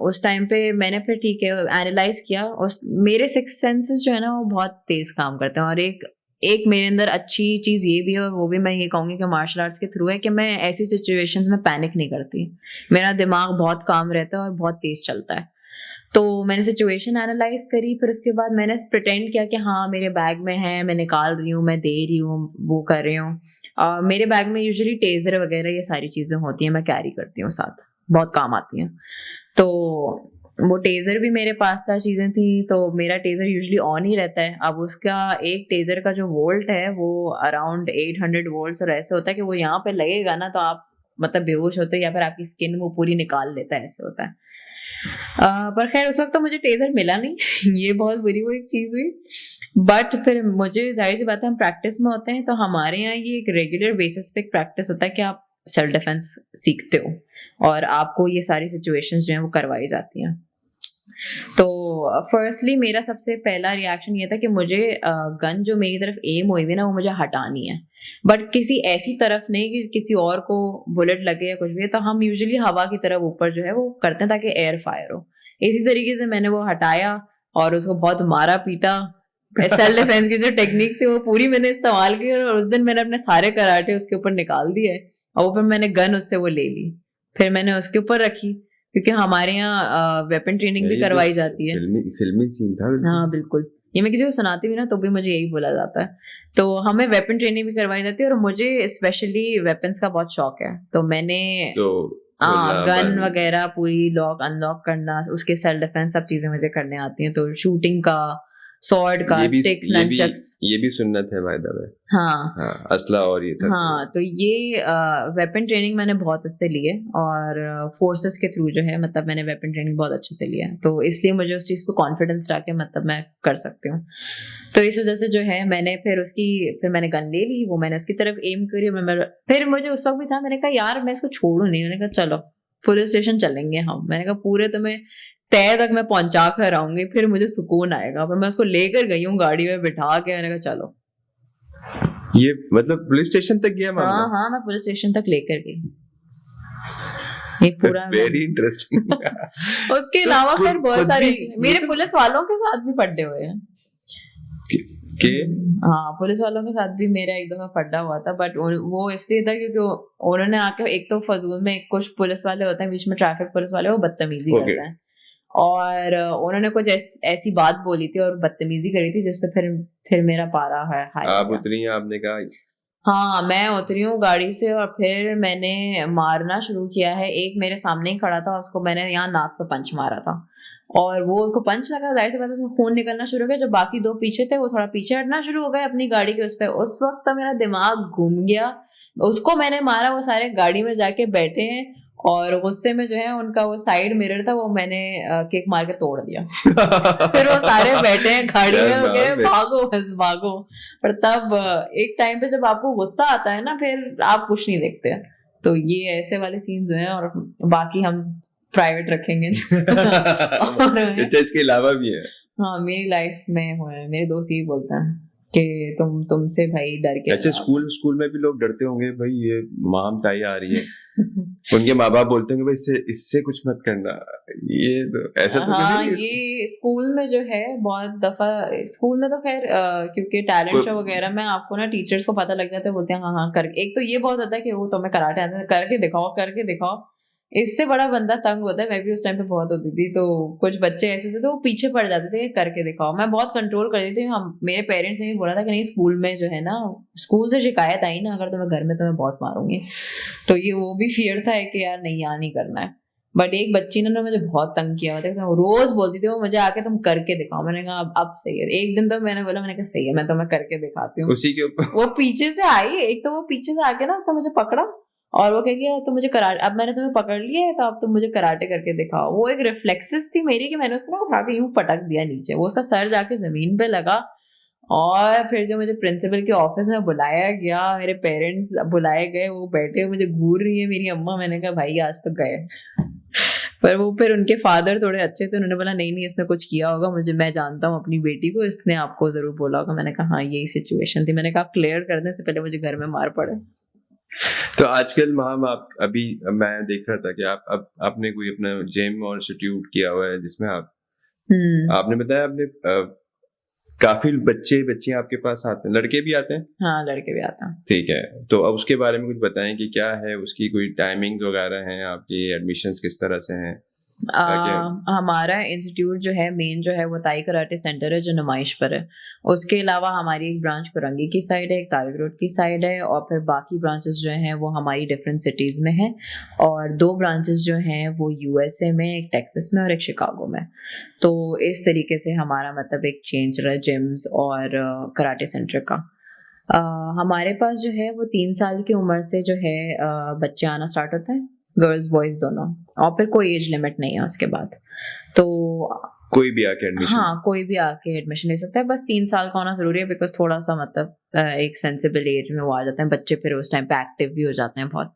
उस टाइम पे मैंने फिर ठीक है एनालाइज किया। उस मेरे सिक्स सेंसेस जो है ना वो बहुत तेज काम करते हैं, और एक मेरे अंदर अच्छी चीज ये भी है, और वो भी मैं ये कहूंगी कि मार्शल आर्ट्स के थ्रू है, कि मैं ऐसी सिचुएशंस में पैनिक नहीं करती। मेरा दिमाग बहुत काम रहता है और बहुत तेज चलता है। तो मैंने सिचुएशन एनालाइज करी, फिर उसके बाद मैंने प्रिटेंड किया कि हाँ मेरे बैग में है, मैं निकाल रही हूँ, मैं दे रही हूँ, वो कर रही हूँ। मेरे बैग में यूजुअली टेजर वगैरह ये सारी चीजें होती हैं, मैं कैरी करती हूँ साथ, बहुत काम आती हैं। तो वो टेजर भी मेरे पास था, चीजें थी, तो मेरा टेजर यूजुअली ऑन ही रहता है। अब उसका एक टेजर का जो वोल्ट है वो अराउंड 800 वोल्ट्स, और ऐसे होता है कि वो यहाँ पे लगेगा ना तो आप मतलब बेहोश होते हो या फिर आपकी स्किन वो पूरी निकाल लेता है, ऐसे होता है। पर खैर उस वक्त तो मुझे टेजर मिला नहीं ये बहुत बुरी वो एक चीज हुई। बट फिर मुझे जाहिर सी बात है हम प्रैक्टिस में होते हैं, तो हमारे यहाँ ये एक रेगुलर बेसिस पे प्रैक्टिस होता है कि आप सेल्फ डिफेंस सीखते हो और आपको ये सारी सिचुएशंस जो है वो करवाई जाती हैं। तो फर्स्टली मेरा सबसे पहला रिएक्शन ये था कि मुझे गन जो मेरी तरफ एम हुई है ना वो मुझे हटानी है, बट किसी ऐसी तरफ नहीं कि किसी और को बुलेट लगे या कुछ भी है। तो हम यूजुअली हवा की तरफ ऊपर जो है वो करते हैं ताकि एयर फायर हो। इसी तरीके से मैंने वो हटाया और उसको बहुत मारा पीटा, सेल्फ डिफेंस की जो टेक्निक थी वो पूरी मैंने इस्तेमाल की और उस दिन मैंने अपने सारे कराटे उसके ऊपर निकाल दिए और वो फिर मैंने गन उससे वो ले ली, फिर मैंने उसके ऊपर रखी क्योंकि हमारे यहाँ वेपन ट्रेनिंग भी करवाई जाती है। फिल्मी सीन था। हाँ बिल्कुल, ये मैं किसी को सुनाती भी ना तो भी मुझे यही बोला जाता है। तो हमें वेपन ट्रेनिंग भी करवाई जाती है और मुझे स्पेशली वेपन्स का बहुत शौक है, तो मैंने गन वगैरह पूरी लॉक अनलॉक करना, उसके सेल्फ डिफेंस सब चीजें मुझे करने आती हैं। तो शूटिंग का, सॉर्ड का, स्टिक, नंचक्स, ये भी सुन्नत है बाय द वे। हाँ, असला और ये सब। हाँ, तो ये वेपन ट्रेनिंग मैंने बहुत उससे ली है और फोर्सेस के थ्रू जो है मतलब मैंने वेपन ट्रेनिंग बहुत अच्छे से लिया है, तो इसलिए मुझे उस चीज पे कॉन्फिडेंस रखे मतलब मैं कर सकती हूँ। तो इस वजह से जो है मैंने फिर मैंने गन ले ली, वो मैंने उसकी तरफ एम करी। फिर मुझे उस वक्त भी था, मैंने कहा यार मैं इसको छोड़ू नहीं, मैंने कहा चलो पुलिस स्टेशन चलेंगे हम, मैंने कहा पूरे तुम्हें तय तक मैं पहुंचा कर आऊंगी, फिर मुझे सुकून आएगा। फिर मैं उसको लेकर गई हूँ गाड़ी में बिठा के, मैंने कहा चलो। ये मतलब पुलिस स्टेशन तक गया मामला? हाँ, मैं पुलिस स्टेशन तक लेकर गई। ये पूरा वेरी इंटरेस्टिंग। उसके अलावा फिर बहुत सारे मेरे पुलिस वालों के साथ भी फड्डे हुए हैं हाँ, पुलिस वालों के साथ भी मेरा एक दफा फड्डा हुआ था, बट वो इसलिए था क्योंकि उन्होंने आके, एक तो फजूल में कुछ पुलिस वाले होते हैं बीच में, ट्रैफिक पुलिस वाले, वो बदतमीजी करते हैं और उन्होंने कुछ ऐसी बात बोली थी और बदतमीजी करी थी जिसपे फिर मेरा पारा है। आप उतरी, आपने कहा? हाँ, मैं उतरी हूँ गाड़ी से और फिर मैंने मारना शुरू किया है। एक मेरे सामने ही खड़ा था, उसको मैंने यहाँ नाक पे पंच मारा था और वो उसको पंच लगा, जाहिर सी बात है उसमें खून निकलना शुरू हो गया। जो बाकी दो पीछे थे वो थोड़ा पीछे हटना शुरू हो गए अपनी गाड़ी के उस पे। उस वक्त तो मेरा दिमाग घूम गया, उसको मैंने मारा, वो सारे गाड़ी में जाके बैठे हैं और गुस्से में जो है उनका वो साइड मिरर था वो मैंने किक मार के तोड़ दिया। फिर वो सारे बैठे हैं गाड़ी में, वो कह रहे भागो बस भागो। पर तब एक टाइम पे जब आपको गुस्सा आता है ना, फिर आप कुछ नहीं देखते। तो ये ऐसे वाले सीन जो है, और बाकी हम प्राइवेट रखेंगे। अच्छा, इसके अलावा भी है? हाँ, मेरी लाइफ में हुए हैं, मेरे दोस्त यही बोलते हैं कि तुमसे भाई डर के। अच्छा, स्कूल में भी लोग डरते होंगे, भाई ये माम ताई आ रही है। उनके माँ बाप बोलते होंगे भाई इससे कुछ मत करना, ये तो ऐसा तो हाँ, नहीं? ये स्कूल में जो है बहुत दफा, स्कूल में तो खैर क्योंकि टैलेंट शो वगैरह में आपको ना टीचर्स को पता लग जाता है, बोलते हैं हाँ हाँ कर। एक तो ये बहुत होता है कि वो तुम्हें कराटे आता है, करके दिखाओ। इससे बड़ा बंदा तंग होता है। मैं भी उस टाइम पे बहुत होती थी, तो कुछ बच्चे ऐसे थे तो वो पीछे पड़ जाते थे, करके दिखाओ। मैं बहुत कंट्रोल करती थी। हम, मेरे पेरेंट्स ने भी बोला था कि नहीं, स्कूल में जो है ना, स्कूल से शिकायत आई ना अगर तुम्हें घर में, तुम्हें बहुत मारूंगी। तो ये वो भी फियर था कि यार नहीं, यहाँ नहीं करना है। बट एक बच्ची ने मुझे बहुत तंग किया हुआ था, रोज बोलती थी वो मुझे आके तुम करके दिखाओ। मैंने कहा अब सही है। एक दिन तो मैंने बोला, मैंने कहा सही है, मैं तुम्हें करके दिखाती हूँ। उसी के ऊपर वो पीछे से आई, एक तो वो पीछे से आके ना उसने मुझे पकड़ा और वो कह गया तो मुझे कराटे, अब मैंने तुम्हें पकड़ लिया है तो अब तुम मुझे कराटे करके दिखाओ। वो एक रिफ्लेक्सेस थी मेरी कि मैंने उसको ना उठा के यूं पटक दिया नीचे, वो उसका सर जाके जमीन पे लगा। और फिर जो मुझे प्रिंसिपल के ऑफिस में बुलाया गया, मेरे पेरेंट्स बुलाए गए, वो बैठे मुझे घूर रही है मेरी अम्मा। मैंने कहा भाई आज तो गए। पर वो फिर उनके फादर थोड़े अच्छे थे, उन्होंने बोला नहीं इसने कुछ किया होगा, मुझे, मैं जानता हूँ अपनी बेटी को, इसने आपको जरूर बोला होगा। मैंने कहा हाँ यही सिचुएशन थी। मैंने कहा आप क्लियर करने से पहले मुझे घर में मार पड़े। तो आजकल मैम आप अभी, मैं देख रहा था कि आपने कोई अपना जिम और इंस्टीट्यूट किया हुआ है जिसमें आपने बताया आपने काफी बच्चे आपके पास आते हैं, लड़के भी आते हैं? हाँ, लड़के भी आते हैं। ठीक है, तो अब उसके बारे में कुछ बताएं कि क्या है उसकी कोई टाइमिंग वगैरह हैं, आपकी एडमिशन्स किस तरह से हैं? हमारा इंस्टीट्यूट जो है मेन जो है वो ताई कराटे सेंटर है जो नुमाइश पर है। उसके अलावा हमारी एक ब्रांच कुरंगी की साइड है, एक तारिक रोड की साइड है, और फिर बाकी ब्रांचेस जो हैं वो हमारी डिफरेंट सिटीज़ में हैं। और 2 ब्रांचेस जो हैं वो यूएसए में, एक टेक्सास में और एक शिकागो में। तो इस तरीके से हमारा मतलब एक चेंज रहा जिम्स और कराटे सेंटर का। हमारे पास जो है वो 3 साल की उम्र से जो है बच्चे आना स्टार्ट होते हैं, गर्ल्स बॉयज दोनों, और फिर कोई एज लिमिट नहीं है उसके बाद। तो कोई भी आके एडमिशन, हाँ कोई भी आके एडमिशन ले सकता है, बस 3 साल का होना जरूरी है, बिकॉज थोड़ा सा मतलब एक सेंसिबल एज में वो आ जाते हैं बच्चे, फिर उस टाइम पे एक्टिव भी हो जाते हैं बहुत।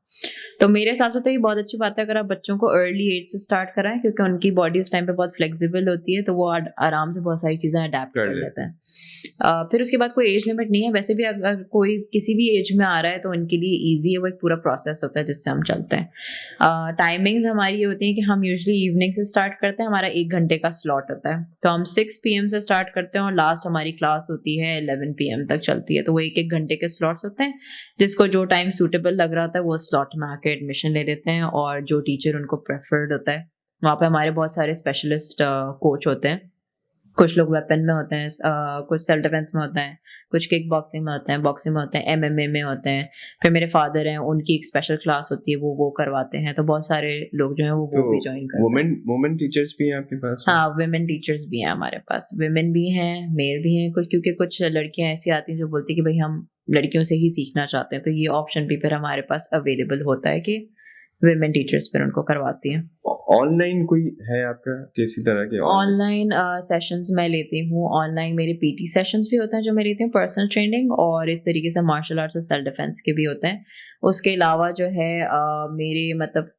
तो मेरे हिसाब से तो ये बहुत अच्छी बात है अगर आप बच्चों को अर्ली एज से स्टार्ट कराएं, क्योंकि उनकी बॉडी उस टाइम पे बहुत फ्लेक्सिबल होती है, तो वो आराम से बहुत सारी चीज़ें अडेप्ट कर लेते हैं। फिर उसके बाद कोई एज लिमिट नहीं है। वैसे भी अगर कोई किसी भी एज में आ रहा है तो उनके लिए ईजी है, वो एक पूरा प्रोसेस होता है जिससे हम चलते हैं। टाइमिंग्स हमारी ये होती है कि हम यूजली इवनिंग से स्टार्ट करते हैं, हमारा 1 घंटे का स्लॉट होता है, तो हम 6 PM से स्टार्ट करते हैं और लास्ट हमारी क्लास होती है 11 PM तक चलती है। तो वो 1-1 घंटे के स्लॉट्स होते हैं, जिसको जो टाइम सूटेबल लग रहा होता है वो स्लॉट में आके एडमिशन ले लेते हैं, और जो टीचर उनको प्रेफर्ड होता है वहाँ पे हमारे बहुत सारे स्पेशलिस्ट कोच होते हैं। कुछ लोग वेपन में होते हैं, कुछ सेल्फ डिफेंस में होते हैं, कुछ किक बॉक्सिंग में होते हैं, बॉक्सिंग में होते हैं, MMA में होते हैं। फिर मेरे फादर हैं, उनकी एक स्पेशल क्लास होती है, वो करवाते हैं। तो बहुत सारे लोग जो हैं वो भी ज्वाइन करते हैं। वुमेन टीचर्स भी हैं आपके पास? हाँ, वुमेन टीचर्स भी हैं हमारे पास, वुमेन भी हैं, मेल भी हैं कुछ, क्योंकि कुछ लड़कियां ऐसी आती हैं जो बोलती हैं कि भाई हम लड़कियों से ही सीखना चाहते हैं, तो ये ऑप्शन भी फिर हमारे पास अवेलेबल होता है कि वुमेन टीचर्स फिर उनको करवाती हैं। ऑनलाइन कोई है आपका किसी तरह के? ऑनलाइन सेशंस मैं लेती हूँ। ऑनलाइन मेरे PT सेशंस भी होते हैं जो मैं लेती हूँ, पर्सनल ट्रेनिंग, और इस तरीके से मार्शल आर्ट्स और सेल्फ डिफेंस के भी होते हैं। उसके अलावा जो है मेरे मतलब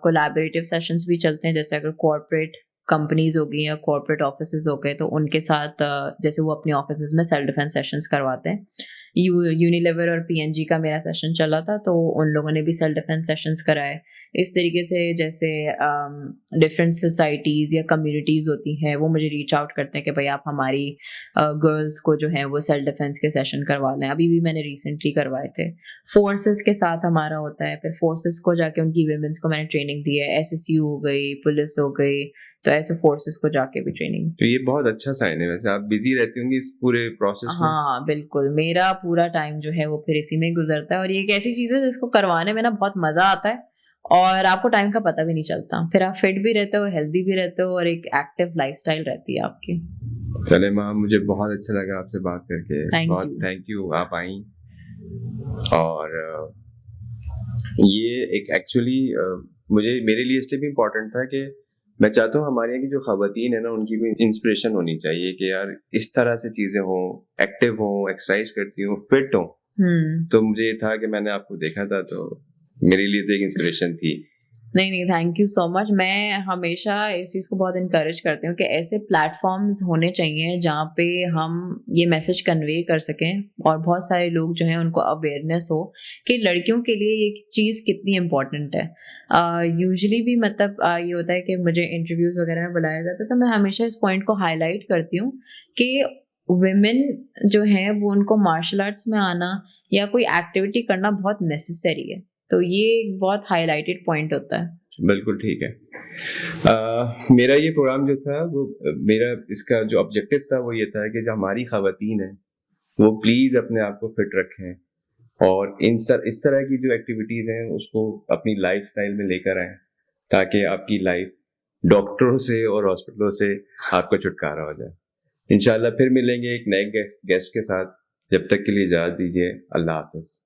कोलैबोरेटिव सेशंस भी चलते हैं, जैसे अगर कॉर्पोरेट कंपनीज हो गई या कॉर्पोरेट ऑफिसेज हो गए तो उनके साथ जैसे वो अपने ऑफिसेज में सेल्फ डिफेंस सेशंस करवाते हैं। यूनिलीवर और PNG का मेरा सेशन चला था, तो उन लोगों ने भी सेल्फ डिफेंस सेशंस कराए। इस तरीके से जैसे डिफरेंट सोसाइटीज़ या कम्युनिटीज़ होती हैं, वो मुझे रीच आउट करते हैं कि भाई आप हमारी गर्ल्स को जो है वो सेल्फ डिफेंस के सेशन करवा लें। अभी भी मैंने रिसेंटली करवाए थे। फोर्सेस के साथ हमारा होता है, फिर फोर्सेस को जाके उनकी विमेंस को मैंने ट्रेनिंग दी है। SSU हो गई, पुलिस हो गई, तो ऐसे फोर्सेस को जाके भी ट्रेनिंग। तो ये बहुत अच्छा साइन है। वैसे आप बिजी रहती होंगी इस पूरे प्रोसेस में? हाँ बिल्कुल, मेरा पूरा टाइम जो है वो फिर इसी में गुजरता है, और ये एक ऐसी चीज़ है जिसको करवाने में ना बहुत मज़ा आता है, और आपको टाइम का पता भी नहीं चलता। फिर आप फिट भी रहते हो, हेल्दी भी रहते हो, और एक एक्टिव लाइफस्टाइल रहती है आपकी। चले माँ, मुझे बहुत अच्छा लगा आपसे बात करके। बहुत थैंक यू आप आई। और ये एक एक्चुअली मुझे मेरे लिए इसलिए भी इम्पोर्टेंट था कि मैं चाहता हूँ हमारे यहाँ की जो खवातीन है ना, उनकी कोई इंस्पिरेशन होनी चाहिए कि यार इस तरह से चीजें हों, एक्टिव हों, एक्सरसाइज करती हों, फिट हों। तो मुझे ये था कि मैंने आपको देखा था, तो मेरे लिए तो एक इंस्पिरेशन थी। नहीं, थैंक यू सो मच। मैं हमेशा इस चीज़ को बहुत इनकरेज करती हूँ कि ऐसे प्लेटफॉर्म्स होने चाहिए जहाँ पे हम ये मैसेज कन्वे कर सकें, और बहुत सारे लोग जो हैं उनको अवेयरनेस हो कि लड़कियों के लिए ये चीज़ कितनी इम्पोर्टेंट है। यूजुअली भी मतलब ये होता है कि मुझे इंटरव्यूज़ वगैरह में बुलाया जाता है, तो मैं हमेशा इस पॉइंट को हाईलाइट करती हूँ कि वुमेन जो है वो उनको मार्शल आर्ट्स में आना या कोई एक्टिविटी करना बहुत नेसेसरी है। तो ये एक बहुत हाईलाइटेड पॉइंट होता है। बिल्कुल ठीक है। मेरा ये प्रोग्राम जो था वो मेरा इसका जो ऑब्जेक्टिव था वो ये था कि जो हमारी खवातीन हैं वो प्लीज़ अपने आप को फिट रखें, और इस तरह की जो एक्टिविटीज़ हैं उसको अपनी लाइफस्टाइल में लेकर आएं, ताकि आपकी लाइफ डॉक्टरों से और हॉस्पिटलों से आपका छुटकारा हो जाए। इंशाल्लाह फिर मिलेंगे एक नए गेस्ट के साथ। जब तक के लिए इजाज़त दीजिए। अल्लाह हाफ़िज़।